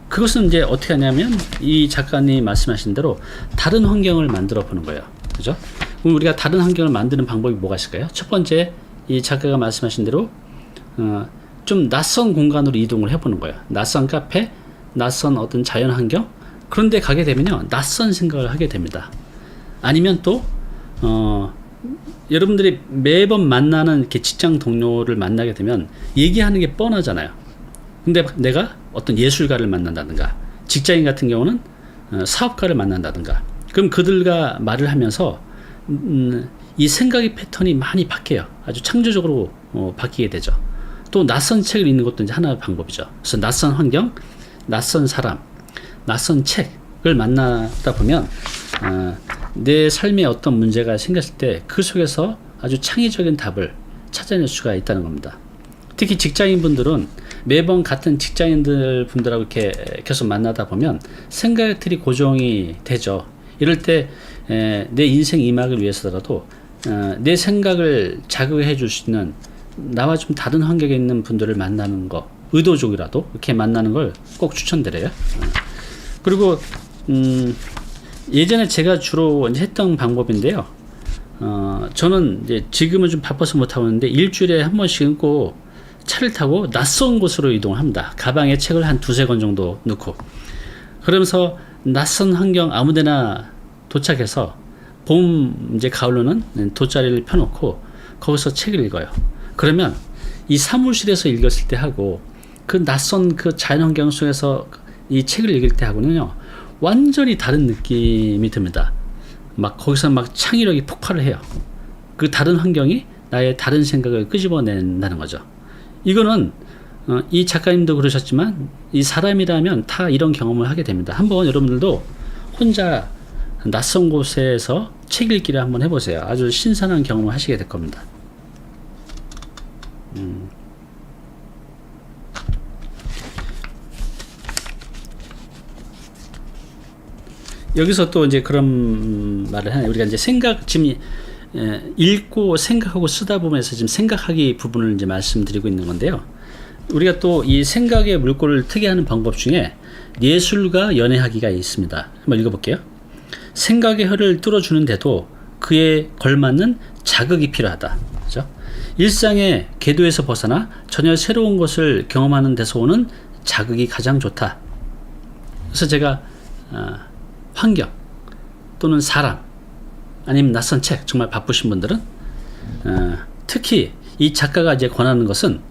그것은 이제 어떻게 하냐면 이 작가님이 말씀하신 대로 다른 환경을 만들어 보는 거예요. 그죠? 그럼 우리가 다른 환경을 만드는 방법이 뭐가 있을까요? 첫 번째, 이 작가가 말씀하신 대로 좀 낯선 공간으로 이동을 해보는 거예요. 낯선 카페, 낯선 어떤 자연 환경, 그런데 가게 되면요 낯선 생각을 하게 됩니다. 아니면 또 여러분들이 매번 만나는 이렇게 직장 동료를 만나게 되면 얘기하는 게 뻔하잖아요. 근데 내가 어떤 예술가를 만난다든가, 직장인 같은 경우는 사업가를 만난다든가, 그럼 그들과 말을 하면서 이 생각의 패턴이 많이 바뀌어요. 아주 창조적으로 바뀌게 되죠. 또 낯선 책을 읽는 것도 이제 하나의 방법이죠. 그래서 낯선 환경, 낯선 사람, 낯선 책을 만나다 보면 내 삶에 어떤 문제가 생겼을 때 그 속에서 아주 창의적인 답을 찾아낼 수가 있다는 겁니다. 특히 직장인분들은 매번 같은 직장인들 분들하고 이렇게 계속 만나다 보면 생각의 틀이 고정이 되죠. 이럴 때 내 인생 이막을 위해서라도 내 생각을 자극해 줄 수 있는 나와 좀 다른 환경에 있는 분들을 만나는 거, 의도적이라도 이렇게 만나는 걸 꼭 추천드려요. 그리고 예전에 제가 주로 이제 했던 방법인데요. 저는 이제 지금은 좀 바빠서 못 하고 있는데 일주일에 한 번씩은 꼭 차를 타고 낯선 곳으로 이동을 합니다. 가방에 책을 한 2-3권 정도 넣고, 그러면서 낯선 환경 아무데나 도착해서 봄 이제 가을로는 돗자리를 펴놓고 거기서 책을 읽어요. 그러면 이 사무실에서 읽었을 때 하고 그 낯선 그 자연환경 속에서 이 책을 읽을 때 하고는요 완전히 다른 느낌이 듭니다. 막 거기서 막 창의력이 폭발을 해요. 그 다른 환경이 나의 다른 생각을 끄집어낸다는 거죠. 이거는 이 작가님도 그러셨지만 이 사람이라면 다 이런 경험을 하게 됩니다. 한번 여러분들도 혼자 낯선 곳에서 책 읽기를 한번 해보세요. 아주 신선한 경험을 하시게 될 겁니다. 여기서 또 이제 그런 말을 하네. 우리가 이제 지금 읽고 생각하고 쓰다 보면서 지금 생각하기 부분을 이제 말씀드리고 있는 건데요. 우리가 또 이 생각의 물꼬를 트게 하는 방법 중에 예술과 연애하기가 있습니다. 한번 읽어볼게요. 생각의 혀를 뚫어주는데도 그에 걸맞는 자극이 필요하다. 그죠? 일상의 궤도에서 벗어나 전혀 새로운 것을 경험하는 데서 오는 자극이 가장 좋다. 그래서 제가 환경 또는 사람 아니면 낯선 책, 정말 바쁘신 분들은 특히 이 작가가 이제 권하는 것은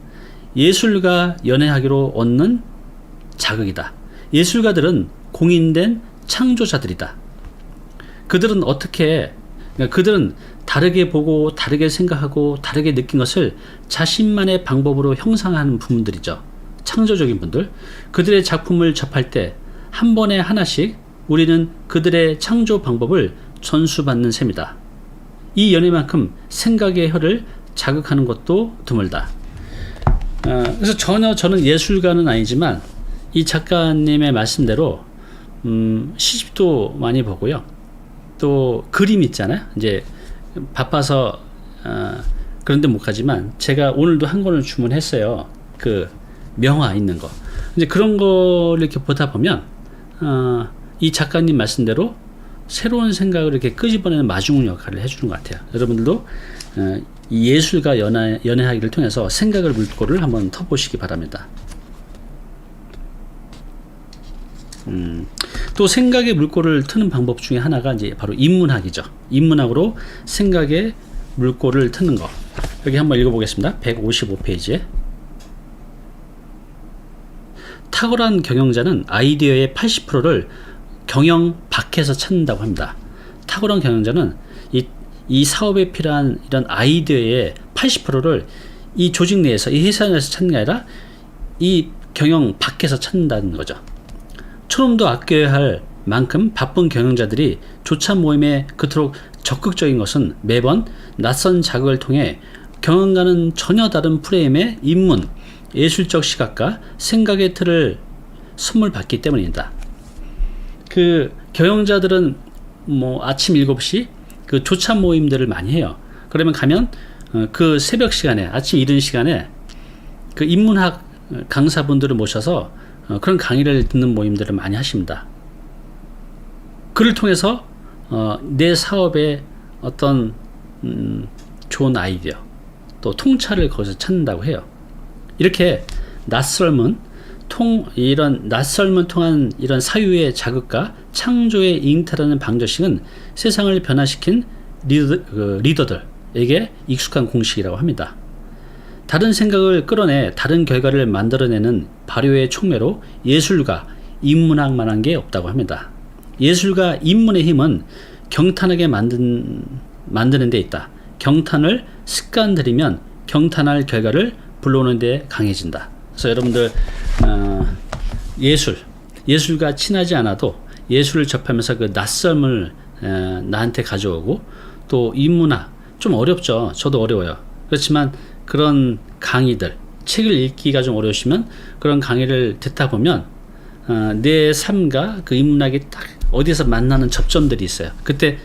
예술과 연애하기로 얻는 자극이다. 예술가들은 공인된 창조자들이다. 그들은 그들은 다르게 보고 다르게 생각하고 다르게 느낀 것을 자신만의 방법으로 형상하는 분들이죠. 창조적인 분들. 그들의 작품을 접할 때 한 번에 하나씩 우리는 그들의 창조 방법을 전수받는 셈이다. 이 연애만큼 생각의 혀를 자극하는 것도 드물다. 그래서 전혀 저는 예술가는 아니지만 이 작가님의 말씀대로 시집도 많이 보고요. 또 그림 있잖아요. 이제 바빠서 그런데 못 가지만 제가 오늘도 한 권을 주문했어요. 그 명화 있는 거. 이제 그런 걸 이렇게 보다 보면 이 작가님 말씀대로 새로운 생각을 이렇게 끄집어내는 마중 역할을 해주는 것 같아요. 여러분들도 이 예술과 연애하기를 통해서 생각을 물꼬를 한번 터보시기 바랍니다. 또 생각의 물꼬를 트는 방법 중에 하나가 이제 바로 인문학이죠. 인문학으로 생각의 물꼬를 트는 거. 여기 한번 읽어보겠습니다. 155페이지에. 탁월한 경영자는 아이디어의 80%를 경영 밖에서 찾는다고 합니다. 탁월한 경영자는 이 사업에 필요한 이런 아이디어의 80%를 이 조직 내에서, 이 회사 내에서 찾는 게 아니라 이 경영 밖에서 찾는다는 거죠. 초름도 아껴야 할 만큼 바쁜 경영자들이 조차 모임에 그토록 적극적인 것은 매번 낯선 자극을 통해 경영과는 전혀 다른 프레임의 인문, 예술적 시각과 생각의 틀을 선물 받기 때문입니다. 그 경영자들은 뭐 아침 7시 그 조차 모임들을 많이 해요. 그러면 가면 그 새벽 시간에, 아침 이른 시간에 그 인문학 강사분들을 모셔서 그런 강의를 듣는 모임들을 많이 하십니다. 그를 통해서 내 사업의 어떤 좋은 아이디어, 또 통찰을 거기서 찾는다고 해요. 이렇게 낯설문 통한 이런 사유의 자극과 창조의 잉태라는 방정식은 세상을 변화시킨 리더들에게 익숙한 공식이라고 합니다. 다른 생각을 끌어내 다른 결과를 만들어내는 발효의 촉매로 예술과 인문학만한 게 없다고 합니다. 예술과 인문의 힘은 경탄하게 만드는 데 있다. 경탄을 습관들이면 경탄할 결과를 불러오는 데 강해진다. 그래서 여러분들 예술과 친하지 않아도 예술을 접하면서 그 낯섦을 나한테 가져오고, 또 인문학 좀 어렵죠. 저도 어려워요. 그렇지만 그런 강의들, 책을 읽기가 좀 어려우시면 그런 강의를 듣다 보면 내 삶과 그 인문학이 딱 어디서 만나는 접점들이 있어요. 그때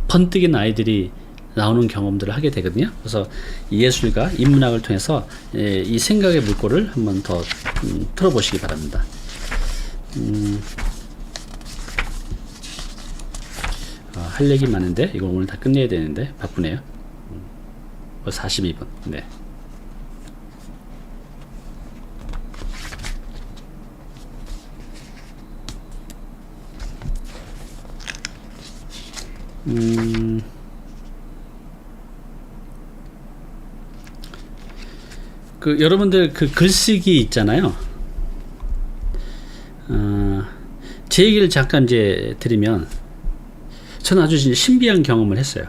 번뜩이는 아이들이 나오는 경험들을 하게 되거든요. 그래서 예술과 인문학을 통해서 이 생각의 물꼬를 한번 더 틀어보시기 바랍니다. 할 얘기 많은데 이거 오늘 다 끝내야 되는데 바쁘네요. 42분. 네. 그 여러분들 그 글쓰기 있잖아요. 제 얘기를 잠깐 이제 드리면, 저는 아주 신비한 경험을 했어요.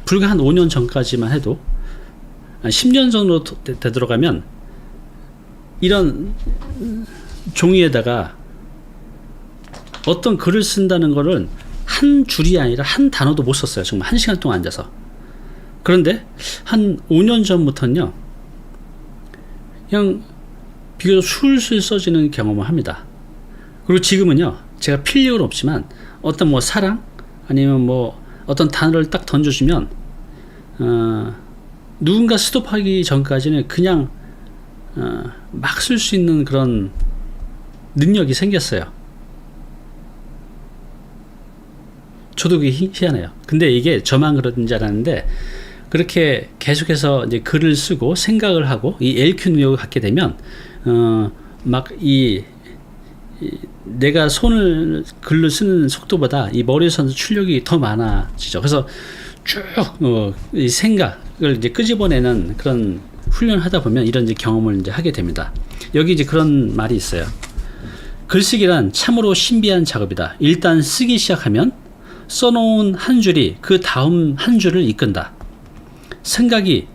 불과 한 5년 전까지만 해도, 10년 전으로 되돌아가면 이런 종이에다가 어떤 글을 쓴다는 거를 한 줄이 아니라 한 단어도 못 썼어요. 정말 1시간 동안 앉아서. 그런데 한 5년 전부터는요, 그냥 비교적 술술 써지는 경험을 합니다. 그리고 지금은요, 제가 필력은 없지만 어떤 뭐 사랑 아니면 뭐 어떤 단어를 딱 던져주면 누군가 스톱하기 전까지는 그냥 막 쓸 수 있는 그런 능력이 생겼어요. 저도 그게 희한해요. 근데 이게 저만 그런 줄 알았는데, 그렇게 계속해서 이제 글을 쓰고 생각을 하고 이 LQ 능력을 갖게 되면 막 내가 손을 글을 쓰는 속도보다 이 머리에서 출력이 더 많아지죠. 그래서 쭉 이 생각을 이제 끄집어내는 그런 훈련을 하다 보면 이런 이제 경험을 이제 하게 됩니다. 여기 이제 그런 말이 있어요. 글쓰기란 참으로 신비한 작업이다. 일단 쓰기 시작하면 써놓은 한 줄이 그 다음 한 줄을 이끈다. 생각이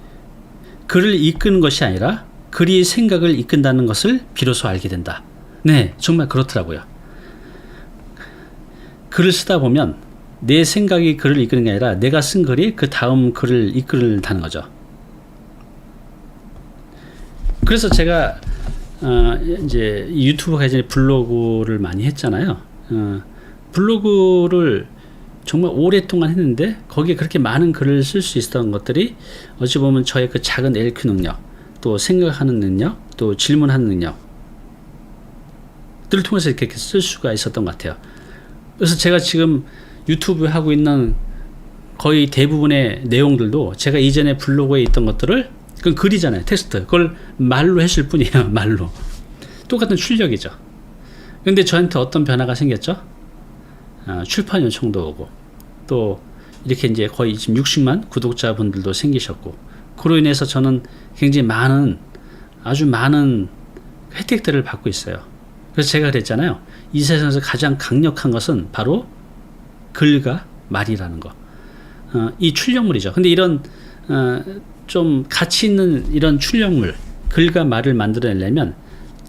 글을 이끄는 것이 아니라 글이 생각을 이끈다는 것을 비로소 알게 된다. 네, 정말 그렇더라고요. 글을 쓰다 보면 내 생각이 글을 이끄는 게 아니라 내가 쓴 글이 그 다음 글을 이끈다는 거죠. 그래서 제가 이제 유튜브가 이제 블로그를 많이 했잖아요. 블로그를 정말 오랫동안 했는데 거기에 그렇게 많은 글을 쓸 수 있었던 것들이 어찌 보면 저의 그 작은 LQ 능력, 또 생각하는 능력, 또 질문하는 능력들을 통해서 이렇게 쓸 수가 있었던 것 같아요. 그래서 제가 지금 유튜브 하고 있는 거의 대부분의 내용들도 제가 이전에 블로그에 있던 것들을, 그건 글이잖아요, 텍스트. 그걸 말로 했을 뿐이에요. 말로. 똑같은 출력이죠. 근데 저한테 어떤 변화가 생겼죠? 출판 요청도 오고, 또 이렇게 이제 거의 지금 60만 구독자분들도 생기셨고, 그로 인해서 저는 굉장히 아주 많은 혜택들을 받고 있어요. 그래서 제가 그랬잖아요. 이 세상에서 가장 강력한 것은 바로 글과 말이라는 거. 이 출력물이죠. 근데 이런 좀 가치 있는 이런 출력물, 글과 말을 만들어내려면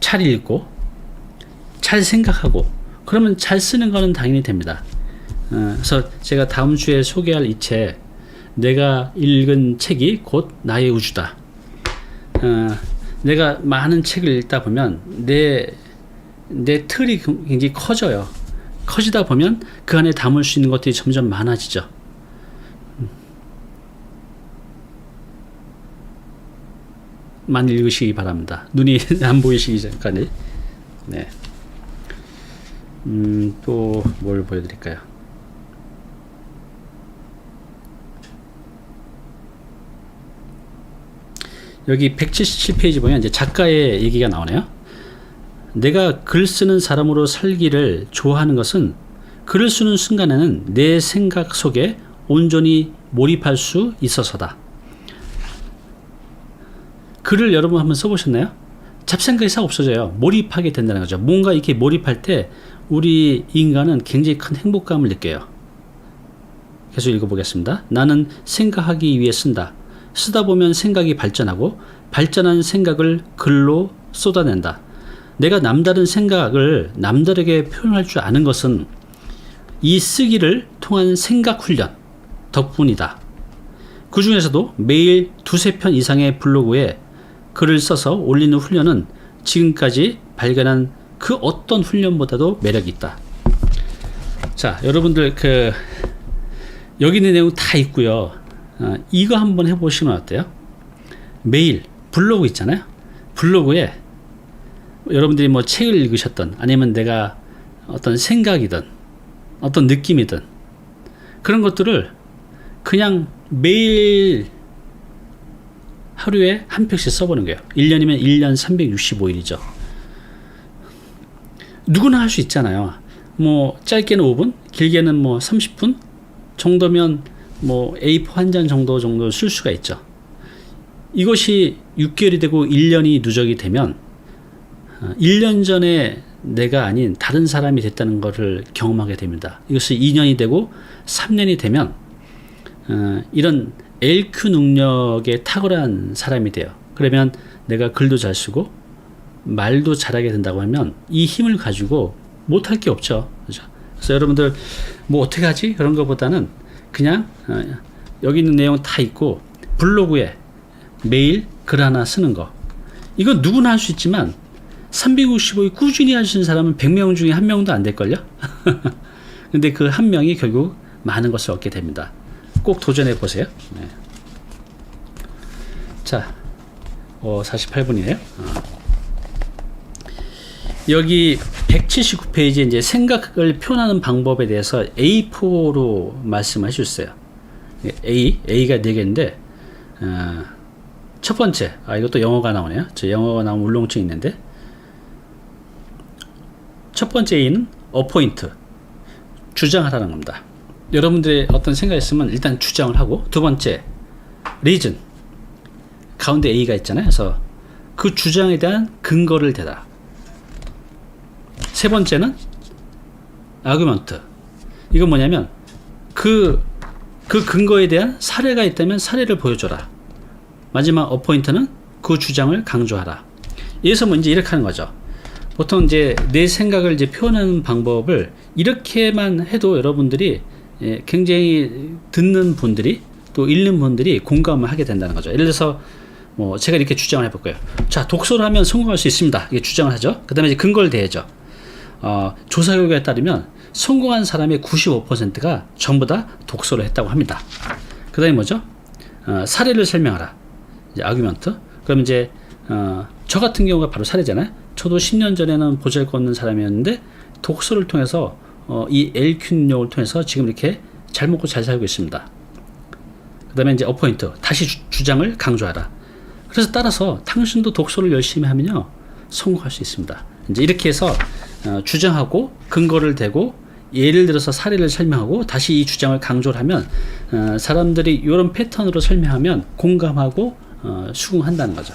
잘 읽고 잘 생각하고, 그러면 잘 쓰는 거는 당연히 됩니다. 그래서 제가 다음 주에 소개할 이 책, 내가 읽은 책이 곧 나의 우주다. 내가 많은 책을 읽다 보면 내 틀이 굉장히 커져요. 커지다 보면 그 안에 담을 수 있는 것들이 점점 많아지죠. 많이 읽으시기 바랍니다. 눈이 안 보이시기 전까지. 네. 또 뭘 보여드릴까요? 여기 177페이지 보면 이제 작가의 얘기가 나오네요. 내가 글 쓰는 사람으로 살기를 좋아하는 것은 글을 쓰는 순간에는 내 생각 속에 온전히 몰입할 수 있어서다. 글을 여러분 한번 써보셨나요? 잡생각이 싹 없어져요. 몰입하게 된다는 거죠. 뭔가 이렇게 몰입할 때 우리 인간은 굉장히 큰 행복감을 느껴요. 계속 읽어보겠습니다. 나는 생각하기 위해 쓴다. 쓰다 보면 생각이 발전하고, 발전한 생각을 글로 쏟아낸다. 내가 남다른 생각을 남다르게 표현할 줄 아는 것은 이 쓰기를 통한 생각 훈련 덕분이다. 그 중에서도 매일 2-3편 이상의 블로그에 글을 써서 올리는 훈련은 지금까지 발견한 그 어떤 훈련보다도 매력이 있다. 자, 여러분들 여기 있는 내용 다 있고요. 이거 한번 해보시면 어때요? 매일 블로그 있잖아요. 블로그에 여러분들이 뭐 책을 읽으셨던, 아니면 내가 어떤 생각이든 어떤 느낌이든 그런 것들을 그냥 매일 하루에 한 편씩 써보는 거예요. 1년이면 1년 365일이죠. 누구나 할 수 있잖아요. 뭐 짧게는 5분, 길게는 뭐 30분 정도면 뭐 A4 한 장 정도 쓸 수가 있죠. 이것이 6개월이 되고 1년이 누적이 되면 1년 전에 내가 아닌 다른 사람이 됐다는 것을 경험하게 됩니다. 이것이 2년이 되고 3년이 되면 이런 LQ 능력에 탁월한 사람이 돼요. 그러면 내가 글도 잘 쓰고 말도 잘하게 된다고 하면 이 힘을 가지고 못할 게 없죠. 그죠? 그래서 여러분들 뭐 어떻게 하지? 그런 것보다는 그냥 여기 있는 내용 다 있고 블로그에 매일 글 하나 쓰는 거, 이건 누구나 할 수 있지만 365일 꾸준히 하시는 사람은 100명 중에 1명도 안 될걸요? 근데 그 1명이 결국 많은 것을 얻게 됩니다. 꼭 도전해 보세요. 네. 자, 48분이네요. 여기 179페이지에 이제 생각을 표현하는 방법에 대해서 A4로 말씀해 주셨어요. A가 4개인데, 첫 번째, 이것도 영어가 나오네요. 저 영어가 나오면 울렁증 있는데, 첫 번째 A는 어포인트, 주장하라는 겁니다. 여러분들의 어떤 생각이 있으면 일단 주장을 하고, 두 번째 리즌, 가운데 A가 있잖아요. 그래서 그 주장에 대한 근거를 대라. 세 번째는 아규먼트, 이건 뭐냐면 그 근거에 대한 사례가 있다면 사례를 보여줘라. 마지막 어포인트는 그 주장을 강조하라. 여기서 뭐 이제 이렇게 하는 거죠. 보통 이제 내 생각을 이제 표현하는 방법을 이렇게만 해도 여러분들이 굉장히 듣는 분들이 또 읽는 분들이 공감을 하게 된다는 거죠. 예를 들어서 뭐 제가 이렇게 주장을 해볼 거예요. 자, 독서를 하면 성공할 수 있습니다. 이게 주장을 하죠. 그 다음에 이제 근거를 대야죠. 조사 결과에 따르면 성공한 사람의 95%가 전부 다 독서를 했다고 합니다. 그 다음에 뭐죠? 사례를 설명하라. 이제 아규먼트. 그럼 이제 저 같은 경우가 바로 사례잖아요. 저도 10년 전에는 보잘것없는 사람이었는데 독서를 통해서 이 LQ 능력을 통해서 지금 이렇게 잘 먹고 잘 살고 있습니다. 그 다음에 이제 어포인트, 다시 주장을 강조하라. 그래서 따라서 당신도 독서를 열심히 하면요 성공할 수 있습니다. 이제 이렇게 해서 주장하고 근거를 대고 예를 들어서 사례를 설명하고 다시 이 주장을 강조를 하면 사람들이 이런 패턴으로 설명하면 공감하고 수긍한다는 거죠.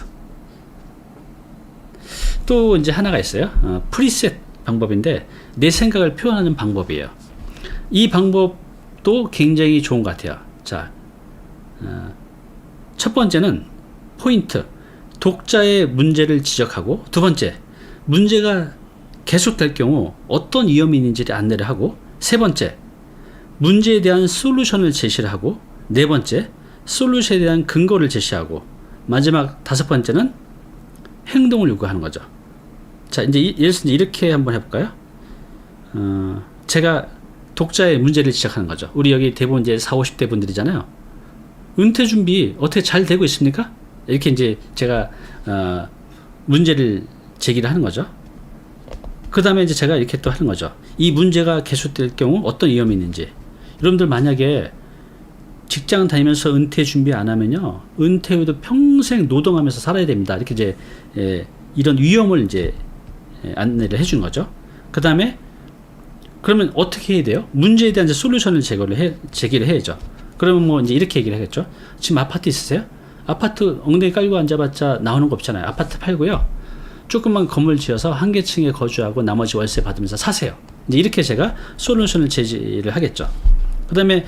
또 이제 하나가 있어요. 프리셋 방법인데 내 생각을 표현하는 방법이에요. 이 방법도 굉장히 좋은 것 같아요. 자, 첫 번째는 포인트, 독자의 문제를 지적하고, 두 번째, 문제가 계속될 경우 어떤 위험이 있는지를 안내를 하고, 세 번째, 문제에 대한 솔루션을 제시를 하고, 네 번째, 솔루션에 대한 근거를 제시하고, 마지막 다섯 번째는 행동을 요구하는 거죠. 자, 이제 예를 들어서 이렇게 한번 해볼까요? 제가 독자의 문제를 지적하는 거죠. 우리 여기 대부분 이제 40, 50대 분들이잖아요. 은퇴 준비 어떻게 잘 되고 있습니까? 이렇게 이제 제가 문제를 제기를 하는 거죠. 그 다음에 이제 제가 이렇게 또 하는 거죠. 이 문제가 계속될 경우 어떤 위험이 있는지. 여러분들 만약에 직장 다니면서 은퇴 준비 안 하면요, 은퇴 후에도 평생 노동하면서 살아야 됩니다. 이렇게 이제 이런 위험을 이제 안내를 해주는 거죠. 그 다음에 그러면 어떻게 해야 돼요? 문제에 대한 이제 솔루션을 제기를 해야죠. 그러면 뭐 이제 이렇게 얘기를 하겠죠. 지금 아파트 있으세요? 아파트 엉덩이 깔고 앉아봤자 나오는 거 없잖아요. 아파트 팔고요, 조금만 건물 지어서 한 개층에 거주하고 나머지 월세 받으면서 사세요. 이제 이렇게 제가 솔루션을 제시를 하겠죠. 그 다음에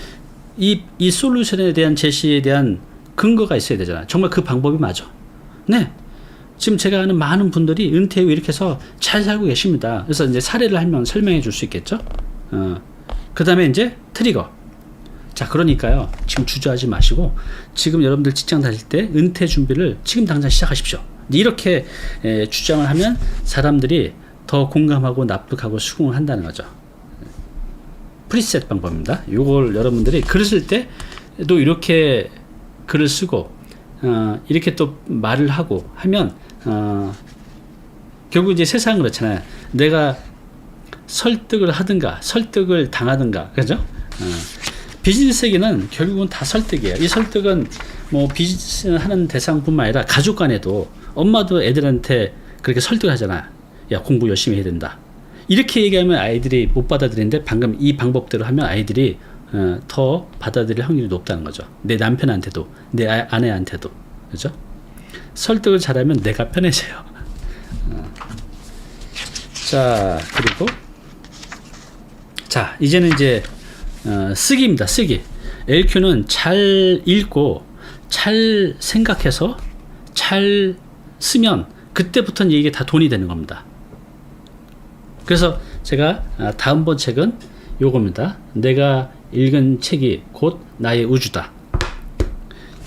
이 솔루션에 대한 제시에 대한 근거가 있어야 되잖아요. 정말 그 방법이 맞아. 네. 지금 제가 아는 많은 분들이 은퇴 후 이렇게 해서 잘 살고 계십니다. 그래서 이제 사례를 하면 설명해 줄 수 있겠죠. 그 다음에 이제 트리거. 자, 그러니까요, 지금 주저하지 마시고 지금 여러분들 직장 다닐 때 은퇴 준비를 지금 당장 시작하십시오. 이렇게 주장을 하면 사람들이 더 공감하고 납득하고 수긍을 한다는 거죠. 프리셋 방법입니다. 이걸 여러분들이 글을 쓸 때도 이렇게 글을 쓰고 이렇게 또 말을 하고 하면 결국 이제 세상은 그렇잖아요. 내가 설득을 하든가 설득을 당하든가, 그죠? 비즈니스 세계는 결국은 다 설득이에요. 이 설득은 뭐 비즈니스 하는 대상뿐만 아니라 가족 간에도, 엄마도 애들한테 그렇게 설득을 하잖아. 야, 공부 열심히 해야 된다. 이렇게 얘기하면 아이들이 못 받아들이는데 방금 이 방법대로 하면 아이들이 더 받아들일 확률이 높다는 거죠. 내 남편한테도, 내 아내한테도. 그죠? 설득을 잘하면 내가 편해져요. 자, 그리고 자, 이제는 이제 쓰기입니다. 쓰기. LQ는 잘 읽고 잘 생각해서 잘 쓰면 그때부터는 이게 다 돈이 되는 겁니다. 그래서 제가 다음번 책은 요겁니다. 내가 읽은 책이 곧 나의 우주다.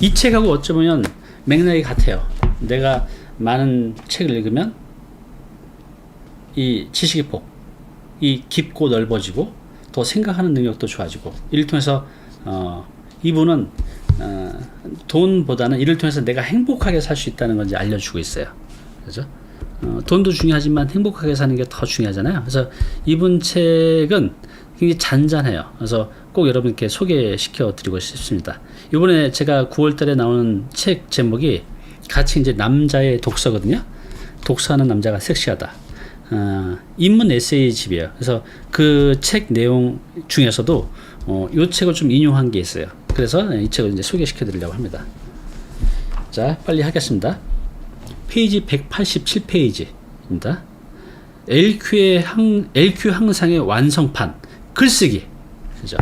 이 책하고 어쩌면 맥락이 같아요. 내가 많은 책을 읽으면 이 지식의 폭이 깊고 넓어지고 더 생각하는 능력도 좋아지고, 이를 통해서 이분은 돈보다는 이를 통해서 내가 행복하게 살 수 있다는 걸 이제 알려주고 있어요. 그죠? 돈도 중요하지만 행복하게 사는 게 더 중요하잖아요. 그래서 이분 책은 굉장히 잔잔해요. 그래서 꼭 여러분께 소개시켜 드리고 싶습니다. 이번에 제가 9월 달에 나오는 책 제목이 같이 이제 남자의 독서거든요. 독서하는 남자가 섹시하다. 인문 에세이 집이에요. 그래서 그 책 내용 중에서도 이 책을 좀 인용한 게 있어요. 그래서 이 책을 이제 소개시켜 드리려고 합니다. 자, 빨리 하겠습니다. 페이지 187페이지입니다. LQ 항상의 완성판, 글쓰기. 그죠?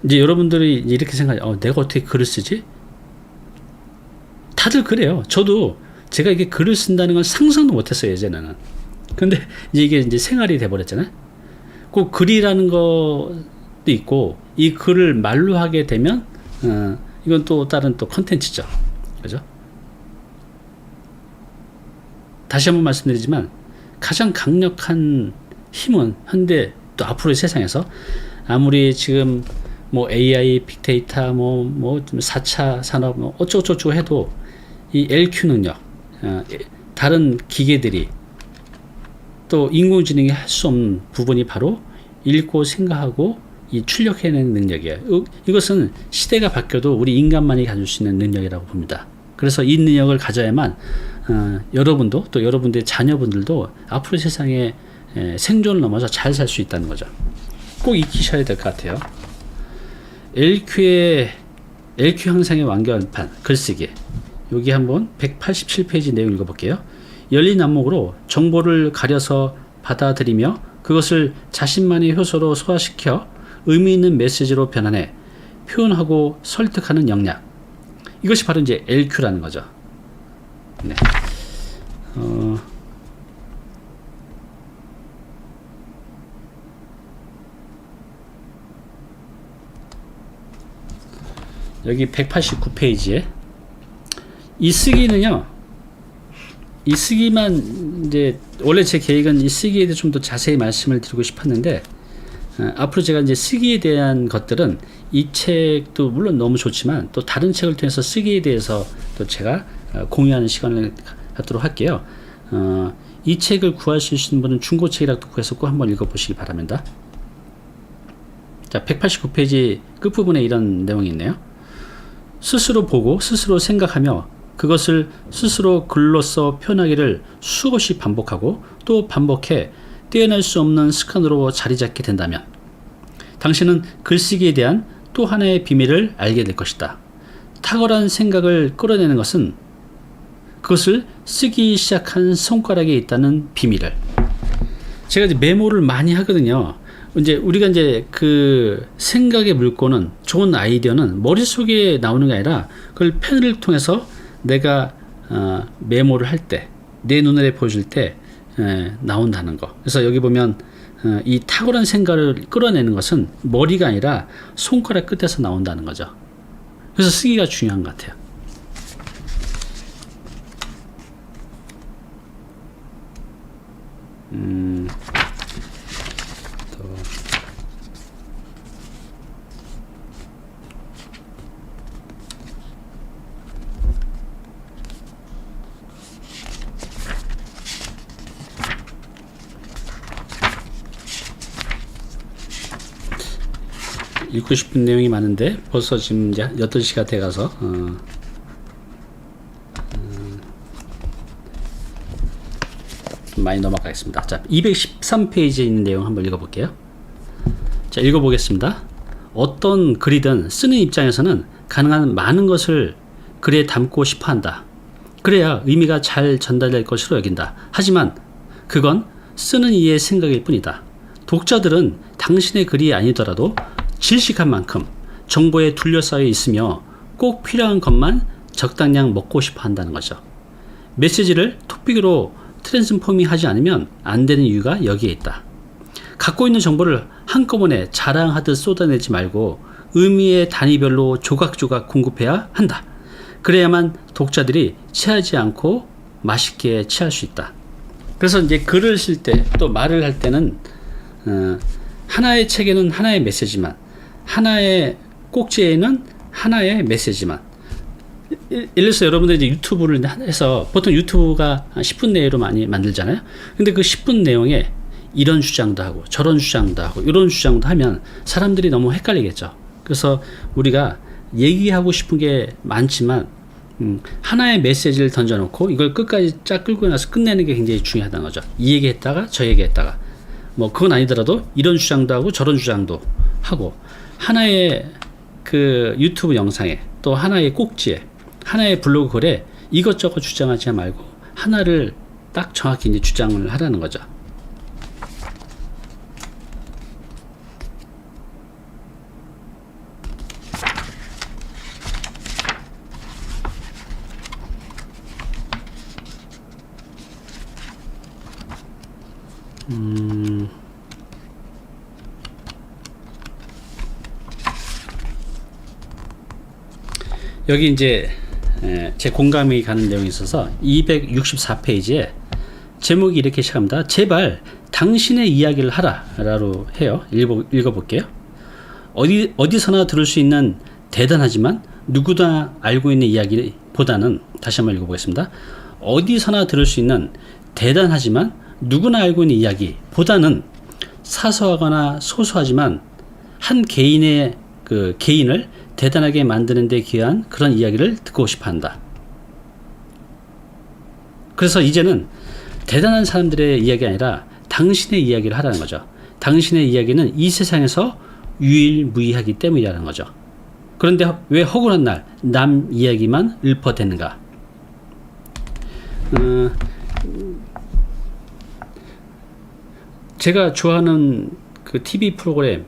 이제 여러분들이 이렇게 생각해요. 내가 어떻게 글을 쓰지? 다들 그래요. 저도 제가 이게 글을 쓴다는 건 상상도 못했어요, 예전에는. 근데 이게 이제 생활이 돼버렸잖아요. 그 글이라는 것도 있고, 이 글을 말로 하게 되면, 이건 또 다른 또 컨텐츠죠. 그죠? 다시 한번 말씀드리지만, 가장 강력한 힘은 현대 또 앞으로의 세상에서 아무리 지금 뭐 AI, 빅데이터, 뭐 4차 산업, 뭐 어쩌고저쩌고 해도 이 LQ 능력, 다른 기계들이 또 인공지능이 할 수 없는 부분이 바로 읽고 생각하고 이 출력해내는 능력이에요. 이것은 시대가 바뀌어도 우리 인간만이 가질 수 있는 능력이라고 봅니다. 그래서 이 능력을 가져야만 여러분도 또 여러분들의 자녀분들도 앞으로 세상에 생존을 넘어서 잘 살 수 있다는 거죠. 꼭 익히셔야 될 것 같아요. LQ 형상의 완결판 글쓰기. 여기 한번 187페이지 내용 읽어볼게요. 열린 안목으로 정보를 가려서 받아들이며 그것을 자신만의 효소로 소화시켜 의미 있는 메시지로 변환해 표현하고 설득하는 역량. 이것이 바로 이제 LQ라는 거죠. 네. 여기 189페이지에 이 쓰기는요, 이 쓰기만 이제 원래 제 계획은 이 쓰기에 대해 좀 더 자세히 말씀을 드리고 싶었는데 앞으로 제가 이제 쓰기에 대한 것들은 이 책도 물론 너무 좋지만 또 다른 책을 통해서 쓰기에 대해서 또 제가 공유하는 시간을 갖도록 할게요. 이 책을 구할 수 있는 분은 중고책이라도 구해서 꼭 한번 읽어보시기 바랍니다. 자, 189페이지 끝부분에 이런 내용이 있네요. 스스로 보고 스스로 생각하며 그것을 스스로 글로써 표현하기를 수없이 반복하고 또 반복해 떼어낼 수 없는 습관으로 자리 잡게 된다면 당신은 글쓰기에 대한 또 하나의 비밀을 알게 될 것이다. 탁월한 생각을 끌어내는 것은 그것을 쓰기 시작한 손가락에 있다는 비밀을. 제가 이제 메모를 많이 하거든요. 이제 우리가 이제 그 생각의 물꼬는 좋은 아이디어는 머릿속에 나오는 게 아니라 그걸 펜을 통해서 내가 메모를 할 때 내 눈에 보여줄 때 나온다는 거. 그래서 여기 보면 이 탁월한 생각을 끌어내는 것은 머리가 아니라 손가락 끝에서 나온다는 거죠. 그래서 쓰기가 중요한 것 같아요. 또 읽고 싶은 내용이 많은데 벌써 지금 이제 8시가 돼가서 많이 넘어가겠습니다. 자, 213페이지에 있는 내용 한번 읽어볼게요. 자, 읽어보겠습니다. 어떤 글이든 쓰는 입장에서는 가능한 많은 것을 글에 담고 싶어 한다. 그래야 의미가 잘 전달될 것으로 여긴다. 하지만 그건 쓰는 이의 생각일 뿐이다. 독자들은 당신의 글이 아니더라도 질식한 만큼 정보에 둘러싸여 있으며 꼭 필요한 것만 적당량 먹고 싶어 한다는 거죠. 메시지를 토픽으로 트랜스포밍 하지 않으면 안 되는 이유가 여기에 있다. 갖고 있는 정보를 한꺼번에 자랑하듯 쏟아내지 말고 의미의 단위별로 조각조각 공급해야 한다. 그래야만 독자들이 체하지 않고 맛있게 체할 수 있다. 그래서 이제 글을 쓸 때 또 말을 할 때는 하나의 책에는 하나의 메시지만, 하나의 꼭지에는 하나의 메시지만. 예를 들어서 여러분들이 이제 유튜브를 해서 보통 유튜브가 10분 내로 많이 만들잖아요. 근데 그 10분 내용에 이런 주장도 하고 저런 주장도 하고 이런 주장도 하면 사람들이 너무 헷갈리겠죠. 그래서 우리가 얘기하고 싶은 게 많지만 하나의 메시지를 던져놓고 이걸 끝까지 쫙 끌고 나서 끝내는 게 굉장히 중요하다는 거죠. 이 얘기했다가 저 얘기했다가 뭐 그건 아니더라도 이런 주장도 하고 저런 주장도 하고 하나의 그 유튜브 영상에 또 하나의 꼭지에 하나의 블로그 글에 이것저것 주장하지 말고 하나를 딱 정확히 이제 주장을 하라는 거죠. 여기 이제 제 공감이 가는 내용이 있어서 264페이지에 제목이 이렇게 시작합니다. 제발 당신의 이야기를 하라 라고 해요. 읽어볼게요. 어디서나 들을 수 있는 대단하지만 누구나 알고 있는 이야기보다는, 다시 한번 읽어보겠습니다. 어디서나 들을 수 있는 대단하지만 누구나 알고 있는 이야기보다는 사소하거나 소소하지만 한 개인의 그 개인을 대단하게 만드는 데 기여한 그런 이야기를 듣고 싶어 한다. 그래서 이제는 대단한 사람들의 이야기가 아니라 당신의 이야기를 하라는 거죠. 당신의 이야기는 이 세상에서 유일무이하기 때문이라는 거죠. 그런데 왜 허구한 날 남 이야기만 읊어대는가? 제가 좋아하는 그 TV 프로그램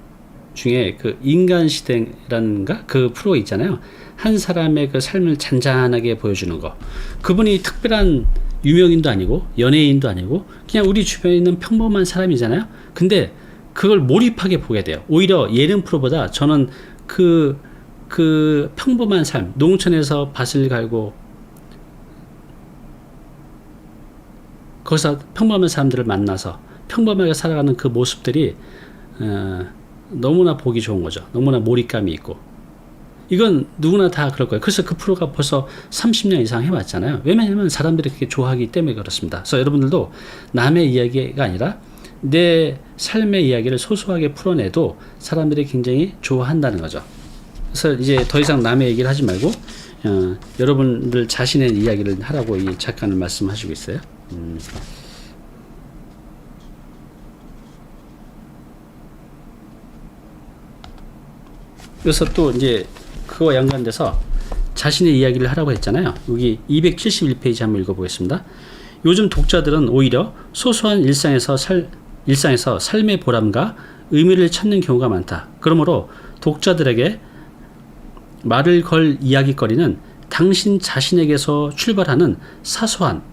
중에 그 인간시대라는가 그 프로 있잖아요. 한 사람의 그 삶을 잔잔하게 보여주는 거. 그분이 특별한 유명인도 아니고 연예인도 아니고 그냥 우리 주변에 있는 평범한 사람이잖아요. 근데 그걸 몰입하게 보게 돼요. 오히려 예능 프로보다 저는 그 평범한 삶, 농촌에서 밭을 갈고 거기서 평범한 사람들을 만나서 평범하게 살아가는 그 모습들이 너무나 보기 좋은 거죠. 너무나 몰입감이 있고. 이건 누구나 다 그럴 거예요. 그래서 그 프로가 벌써 30년 이상 해왔잖아요. 왜냐하면 사람들이 그렇게 좋아하기 때문에 그렇습니다. 그래서 여러분들도 남의 이야기가 아니라 내 삶의 이야기를 소소하게 풀어내도 사람들이 굉장히 좋아한다는 거죠. 그래서 이제 더 이상 남의 얘기를 하지 말고 여러분들 자신의 이야기를 하라고 이 작가는 말씀하시고 있어요. 그래서 또 이제 그와 연관돼서 자신의 이야기를 하라고 했잖아요. 여기 271페이지 한번 읽어보겠습니다. 요즘 독자들은 오히려 소소한 일상에서 삶의 보람과 의미를 찾는 경우가 많다. 그러므로 독자들에게 말을 걸 이야기거리는 당신 자신에게서 출발하는 사소하고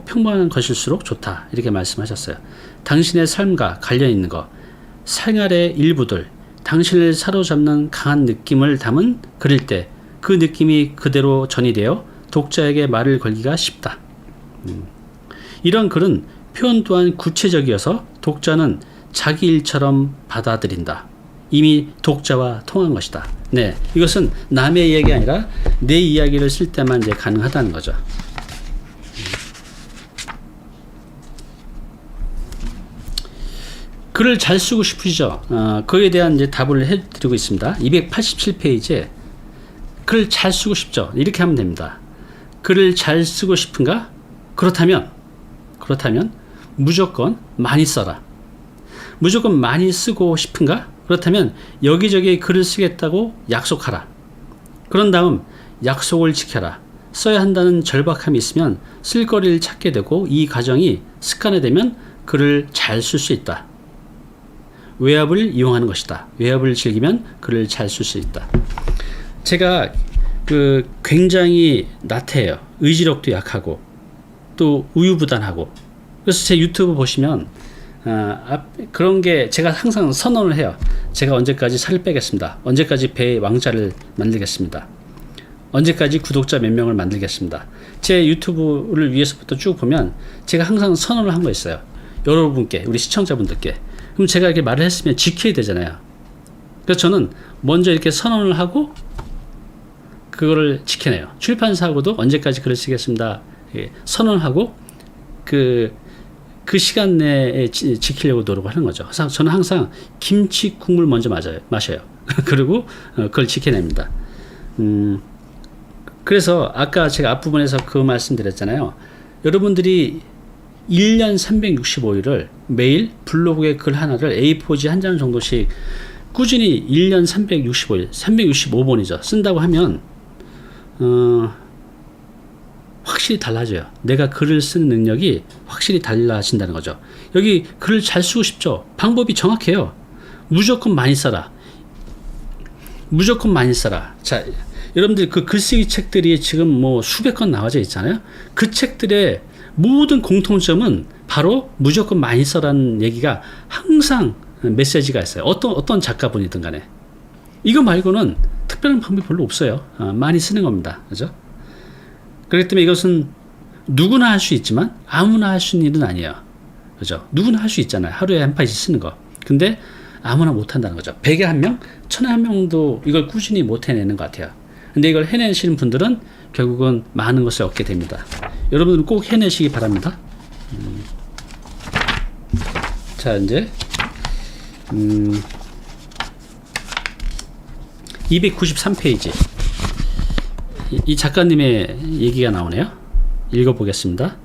평범한 것일수록 좋다. 이렇게 말씀하셨어요. 당신의 삶과 관련 있는 것, 생활의 일부들, 당신을 사로잡는 강한 느낌을 담은 글일 때 그 느낌이 그대로 전이되어 독자에게 말을 걸기가 쉽다. 이런 글은 표현 또한 구체적이어서 독자는 자기 일처럼 받아들인다. 이미 독자와 통한 것이다. 네, 이것은 남의 이야기가 아니라 내 이야기를 쓸 때만 이제 가능하다는 거죠. 글을 잘 쓰고 싶으시죠? 그에 대한 이제 답을 해드리고 있습니다. 287페이지에 글을 잘 쓰고 싶죠? 이렇게 하면 됩니다. 글을 잘 쓰고 싶은가? 그렇다면 무조건 많이 써라. 무조건 많이 쓰고 싶은가? 그렇다면 여기저기 글을 쓰겠다고 약속하라. 그런 다음 약속을 지켜라. 써야 한다는 절박함이 있으면 쓸거리를 찾게 되고 이 과정이 습관화되면 글을 잘 쓸 수 있다. 외압을 이용하는 것이다. 외압을 즐기면 글을 잘 쓸 수 있다. 제가 굉장히 나태해요. 의지력도 약하고 또 우유부단하고. 그래서 제 유튜브 보시면 그런 게 제가 항상 선언을 해요. 제가 언제까지 살을 빼겠습니다. 언제까지 배의 왕자를 만들겠습니다. 언제까지 구독자 몇 명을 만들겠습니다. 제 유튜브를 위해서부터 쭉 보면 제가 항상 선언을 한 거 있어요. 여러분께, 우리 시청자분들께. 그럼 제가 이렇게 말을 했으면 지켜야 되잖아요. 그래서 저는 먼저 이렇게 선언을 하고 그거를 지켜내요. 출판사하고도 언제까지 글을 쓰겠습니다. 선언하고 그 시간 내에 지키려고 노력을 하는 거죠. 저는 항상 김치 국물 먼저 마셔요. 그리고 그걸 지켜냅니다. 그래서 아까 제가 앞부분에서 그 말씀 드렸잖아요. 여러분들이 1년 365일을 매일 블로그에 글 하나를 A4지 한 장 정도씩 꾸준히 1년 365일, 365번이죠. 쓴다고 하면 확실히 달라져요. 내가 글을 쓰는 능력이 확실히 달라진다는 거죠. 여기 글을 잘 쓰고 싶죠? 방법이 정확해요. 무조건 많이 써라. 무조건 많이 써라. 자, 여러분들 그 글쓰기 책들이 지금 뭐 수백 권 나와져 있잖아요. 그 책들의 모든 공통점은 바로 무조건 많이 써라는 얘기가 항상 메시지가 있어요. 어떤 작가분이든 간에. 이거 말고는 특별한 방법이 별로 없어요. 많이 쓰는 겁니다. 그죠? 그렇기 때문에 이것은 누구나 할 수 있지만 아무나 할 수 있는 일은 아니에요. 그죠? 누구나 할 수 있잖아요. 하루에 한 페이지 쓰는 거. 근데 아무나 못 한다는 거죠. 100에 1명, 1000에 1명도 이걸 꾸준히 못 해내는 것 같아요. 근데 이걸 해내시는 분들은 결국은 많은 것을 얻게 됩니다. 여러분들은 꼭 해내시기 바랍니다. 자, 이제 293페이지 이 작가님의 얘기가 나오네요. 읽어보겠습니다.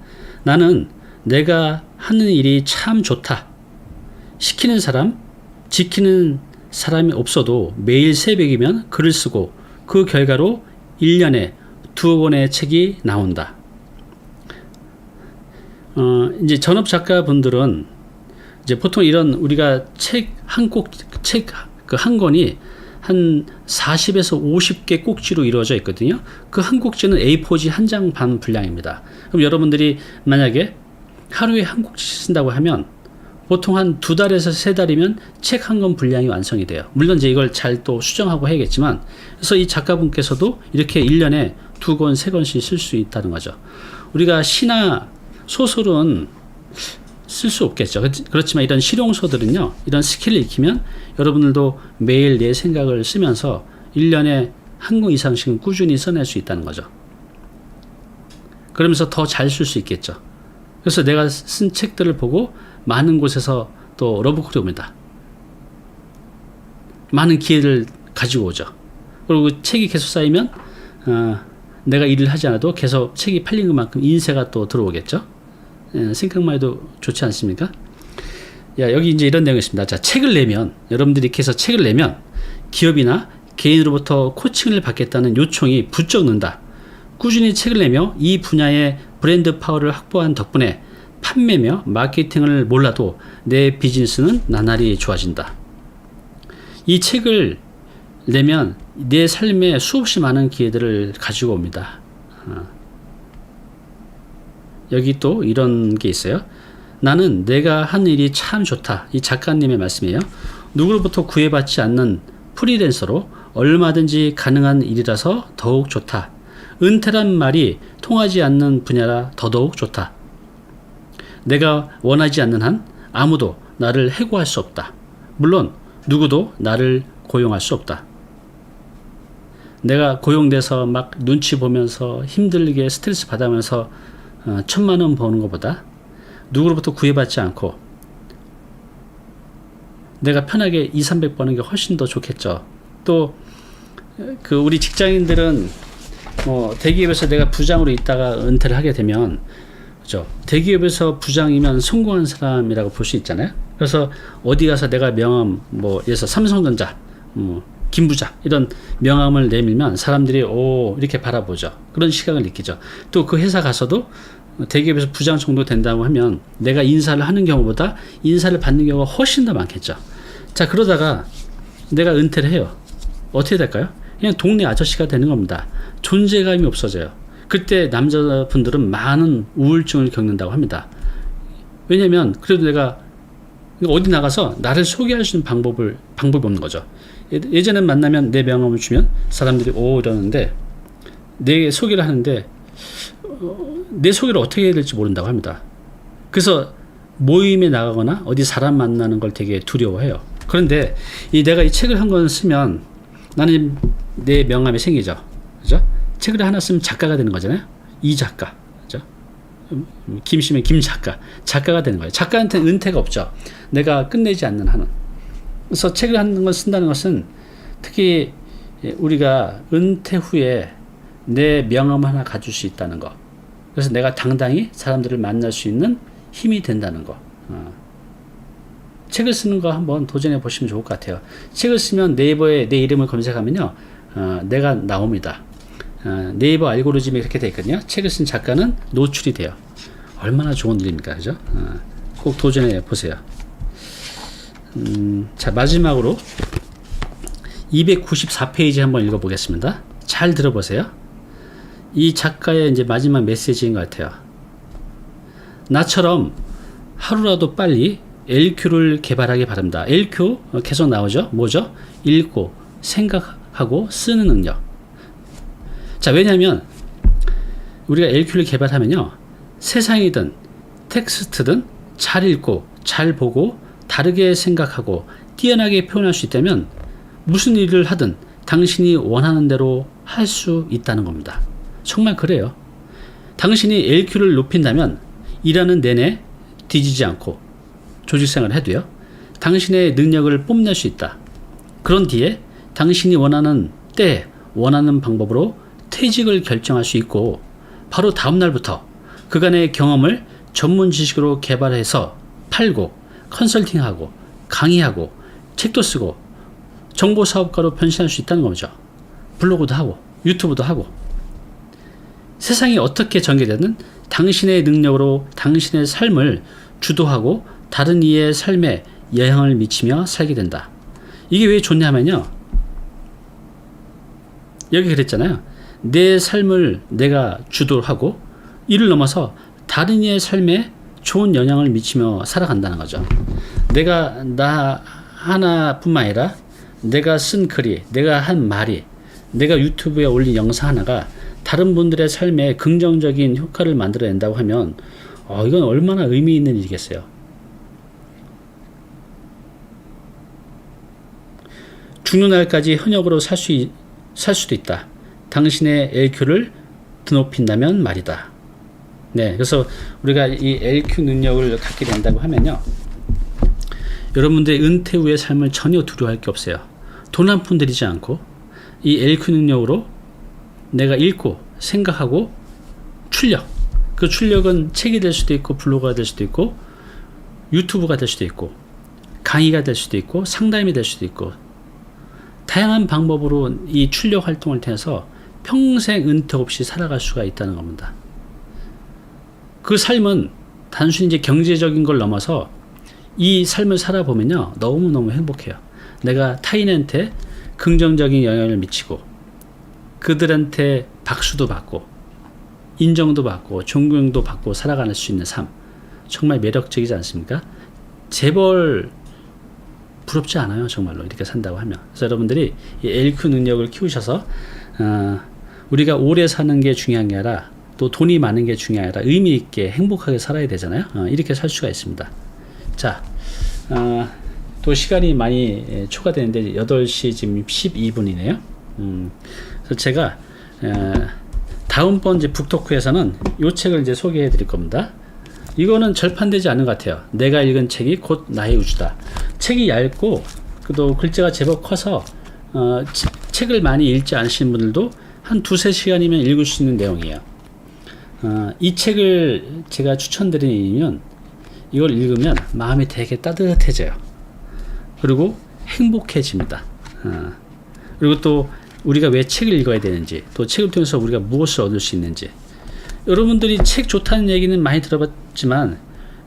나는 내가 하는 일이 참 좋다. 시키는 사람, 지키는 사람이 없어도 매일 새벽이면 글을 쓰고 그 결과로 1년에 2권의 책이 나온다. 이제 전업 작가분들은 이제 보통 이런 우리가 책 한 권이 한 40에서 50개 꼭지로 이루어져 있거든요. 그 한 꼭지는 A4지 한 장 반 분량입니다. 그럼 여러분들이 만약에 하루에 한 꼭지 쓴다고 하면 보통 한 2달에서 3달이면 책 한 권 분량이 완성이 돼요. 물론 이제 이걸 잘 또 수정하고 해야겠지만, 그래서 이 작가분께서도 이렇게 1년에 2권, 3권씩 쓸 수 있다는 거죠. 우리가 시나 소설은 쓸 수 없겠죠. 그렇지만 이런 실용서들은요, 이런 스킬을 익히면 여러분들도 매일 내 생각을 쓰면서 1년에 한 권 이상씩은 꾸준히 써낼 수 있다는 거죠. 그러면서 더 잘 쓸 수 있겠죠. 그래서 내가 쓴 책들을 보고 많은 곳에서 또 러브콜이 옵니다. 많은 기회를 가지고 오죠. 그리고 책이 계속 쌓이면 내가 일을 하지 않아도 계속 책이 팔린 것만큼 인세가 또 들어오겠죠. 생각만 해도 좋지 않습니까? 여기 이제 이런 내용이 있습니다. 자, 책을 내면, 여러분들이 이렇게 해서 책을 내면 기업이나 개인으로부터 코칭을 받겠다는 요청이 부쩍 는다. 꾸준히 책을 내며 이 분야의 브랜드 파워를 확보한 덕분에 판매며 마케팅을 몰라도 내 비즈니스는 나날이 좋아진다. 이 책을 내면 내 삶에 수없이 많은 기회들을 가지고 옵니다. 여기 또 이런 게 있어요. 나는 내가 한 일이 참 좋다. 이 작가님의 말씀이에요. 누구로부터 구애받지 않는 프리랜서로 얼마든지 가능한 일이라서 더욱 좋다. 은퇴란 말이 통하지 않는 분야라 더더욱 좋다. 내가 원하지 않는 한 아무도 나를 해고할 수 없다. 물론 누구도 나를 고용할 수 없다. 내가 고용돼서 막 눈치 보면서 힘들게 스트레스 받으면서 1,000만 원 버는 것보다 누구로부터 구애받지 않고 내가 편하게 200, 300 버는 게 훨씬 더 좋겠죠. 또 그 우리 직장인들은 대기업에서 내가 부장으로 있다가 은퇴를 하게 되면, 그죠? 대기업에서 부장이면 성공한 사람이라고 볼 수 있잖아요. 그래서 어디 가서 내가 명함, 예를 들어서 삼성전자, 김 부장 이런 명함을 내밀면 사람들이 이렇게 바라보죠. 그런 시각을 느끼죠. 또 그 회사 가서도 대기업에서 부장 정도 된다고 하면 내가 인사를 하는 경우보다 인사를 받는 경우가 훨씬 더 많겠죠. 자, 그러다가 내가 은퇴를 해요. 어떻게 될까요? 그냥 동네 아저씨가 되는 겁니다. 존재감이 없어져요. 그때 남자분들은 많은 우울증을 겪는다고 합니다. 왜냐면 그래도 내가 어디 나가서 나를 소개할 수 있는 방법이 없는 거죠. 예전엔 만나면 내 명함을 주면 사람들이 이러는데, 내 소개를 하는데 내 소개를 어떻게 해야 될지 모른다고 합니다. 그래서 모임에 나가거나 어디 사람 만나는 걸 되게 두려워해요. 그런데 내가 이 책을 한 권 쓰면 나는 내 명함이 생기죠. 그죠? 책을 하나 쓰면 작가가 되는 거잖아요. 이 작가. 그죠? 김씨면 김 작가. 작가가 되는 거예요. 작가한테는 은퇴가 없죠. 내가 끝내지 않는 한은. 그래서 책을 한 권 쓴다는 것은 특히 우리가 은퇴 후에 내 명함 하나 가질 수 있다는 거. 그래서 내가 당당히 사람들을 만날 수 있는 힘이 된다는 거. 책을 쓰는 거 한번 도전해 보시면 좋을 것 같아요. 책을 쓰면 네이버에 내 이름을 검색하면요, 내가 나옵니다. 네이버 알고리즘이 그렇게 되어 있거든요. 책을 쓴 작가는 노출이 돼요. 얼마나 좋은 일입니까, 그죠? 꼭 도전해 보세요. 자, 마지막으로 294페이지 한번 읽어보겠습니다. 잘 들어보세요. 이 작가의 이제 마지막 메시지인 것 같아요. 나처럼 하루라도 빨리 LQ를 개발하기 바랍니다. LQ 계속 나오죠. 뭐죠? 읽고 생각하고 쓰는 능력. 자, 왜냐하면 우리가 LQ를 개발하면요, 세상이든 텍스트든 잘 읽고 잘 보고 다르게 생각하고 뛰어나게 표현할 수 있다면 무슨 일을 하든 당신이 원하는 대로 할 수 있다는 겁니다. 정말 그래요. 당신이 LQ를 높인다면 일하는 내내 뒤지지 않고 조직생활을 해도요, 당신의 능력을 뽐낼 수 있다. 그런 뒤에 당신이 원하는 때 원하는 방법으로 퇴직을 결정할 수 있고, 바로 다음 날부터 그간의 경험을 전문 지식으로 개발해서 팔고 컨설팅하고 강의하고 책도 쓰고 정보사업가로 변신할 수 있다는 거죠. 블로그도 하고 유튜브도 하고. 세상이 어떻게 전개되든 당신의 능력으로 당신의 삶을 주도하고 다른 이의 삶에 영향을 미치며 살게 된다. 이게 왜 좋냐면요, 여기 그랬잖아요. 내 삶을 내가 주도하고 이를 넘어서 다른 이의 삶에 좋은 영향을 미치며 살아간다는 거죠. 내가 나 하나뿐만 아니라 내가 쓴 글이, 내가 한 말이, 내가 유튜브에 올린 영상 하나가 다른 분들의 삶에 긍정적인 효과를 만들어낸다고 하면 이건 얼마나 의미 있는 일이겠어요. 죽는 날까지 현역으로 살 수도 있다. 당신의 LQ를 드높인다면 말이다. 네, 그래서 우리가 이 LQ 능력을 갖게 된다고 하면요, 여러분들의 은퇴 후의 삶을 전혀 두려워할 게 없어요. 돈 한 푼 들이지 않고 이 LQ 능력으로 내가 읽고 생각하고 출력, 그 출력은 책이 될 수도 있고 블로그가 될 수도 있고 유튜브가 될 수도 있고 강의가 될 수도 있고 상담이 될 수도 있고, 다양한 방법으로 이 출력 활동을 통해서 평생 은퇴 없이 살아갈 수가 있다는 겁니다. 그 삶은 단순히 이제 경제적인 걸 넘어서 이 삶을 살아보면요, 너무너무 행복해요. 내가 타인한테 긍정적인 영향을 미치고 그들한테 박수도 받고 인정도 받고 존경도 받고 살아갈 수 있는 삶, 정말 매력적이지 않습니까? 재벌 부럽지 않아요, 정말로 이렇게 산다고 하면. 그래서 여러분들이 이 LQ 능력을 키우셔서 우리가 오래 사는 게 중요한 게 아니라 또 돈이 많은 게 중요한 게 아니라 의미 있게 행복하게 살아야 되잖아요. 이렇게 살 수가 있습니다. 자, 또 시간이 많이 초과되는데 8시 지금 12분이네요. 그래서 제가 다음번 이제 북토크에서는 이 책을 이제 소개해 드릴 겁니다. 이거는 절판되지 않은 것 같아요. 내가 읽은 책이 곧 나의 우주다. 책이 얇고 또 글자가 제법 커서 책을 많이 읽지 않으시는 분들도 한 2-3시간이면 읽을 수 있는 내용이에요. 이 책을 제가 추천드리는 이유는 이걸 읽으면 마음이 되게 따뜻해져요. 그리고 행복해집니다. 그리고 또 우리가 왜 책을 읽어야 되는지, 또 책을 통해서 우리가 무엇을 얻을 수 있는지, 여러분들이 책 좋다는 얘기는 많이 들어봤지만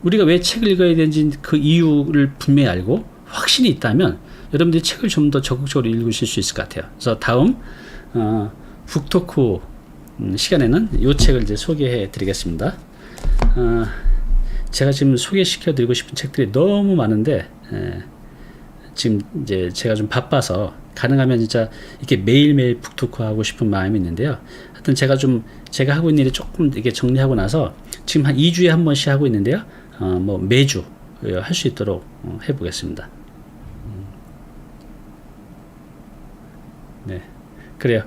우리가 왜 책을 읽어야 되는지 그 이유를 분명히 알고 확신이 있다면 여러분들이 책을 좀 더 적극적으로 읽으실 수 있을 것 같아요. 그래서 다음 북토크 시간에는 이 책을 이제 소개해 드리겠습니다. 제가 지금 소개시켜 드리고 싶은 책들이 너무 많은데 지금 이제 제가 좀 바빠서 가능하면 진짜 이렇게 매일매일 북토크 하고 싶은 마음이 있는데요. 하여튼 제가 하고 있는 일이 조금 이렇게 정리하고 나서 지금 한 2주에 한 번씩 하고 있는데요. 뭐 매주 할 수 있도록 해보겠습니다. 네, 그래요.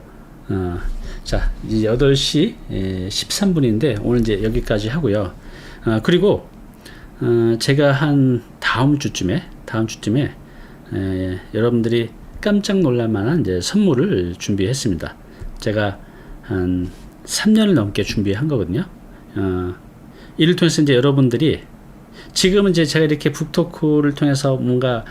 자, 이제 8시 13분인데 오늘 이제 여기까지 하고요. 그리고 제가 한 다음 주쯤에 여러분들이 깜짝 놀랄 만한 이제 선물을 준비했습니다. 제가 한 3년을 넘게 준비한 거거든요. 이를 통해서 이제 여러분들이 지금은 이제 제가 이렇게 북토크를 통해서 뭔가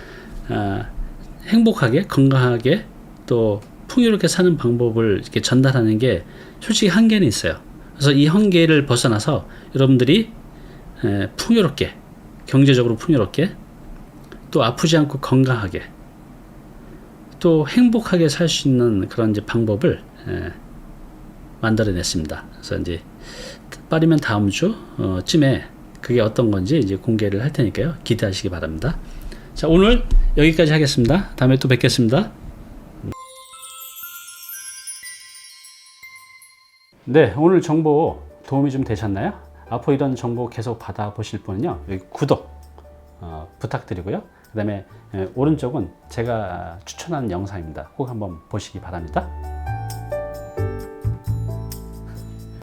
행복하게 건강하게 또 풍요롭게 사는 방법을 이렇게 전달하는 게 솔직히 한계는 있어요. 그래서 이 한계를 벗어나서 여러분들이 풍요롭게, 경제적으로 풍요롭게, 또 아프지 않고 건강하게, 또 행복하게 살 수 있는 그런 이제 방법을 만들어냈습니다. 그래서 이제 빠르면 다음 주쯤에 그게 어떤 건지 이제 공개를 할 테니까요. 기대하시기 바랍니다. 자, 오늘 여기까지 하겠습니다. 다음에 또 뵙겠습니다. 네, 오늘 정보 도움이 좀 되셨나요? 앞으로 이런 정보 계속 받아보실 분은요, 여기 구독 부탁드리고요. 그 다음에 오른쪽은 제가 추천하는 영상입니다. 꼭 한번 보시기 바랍니다.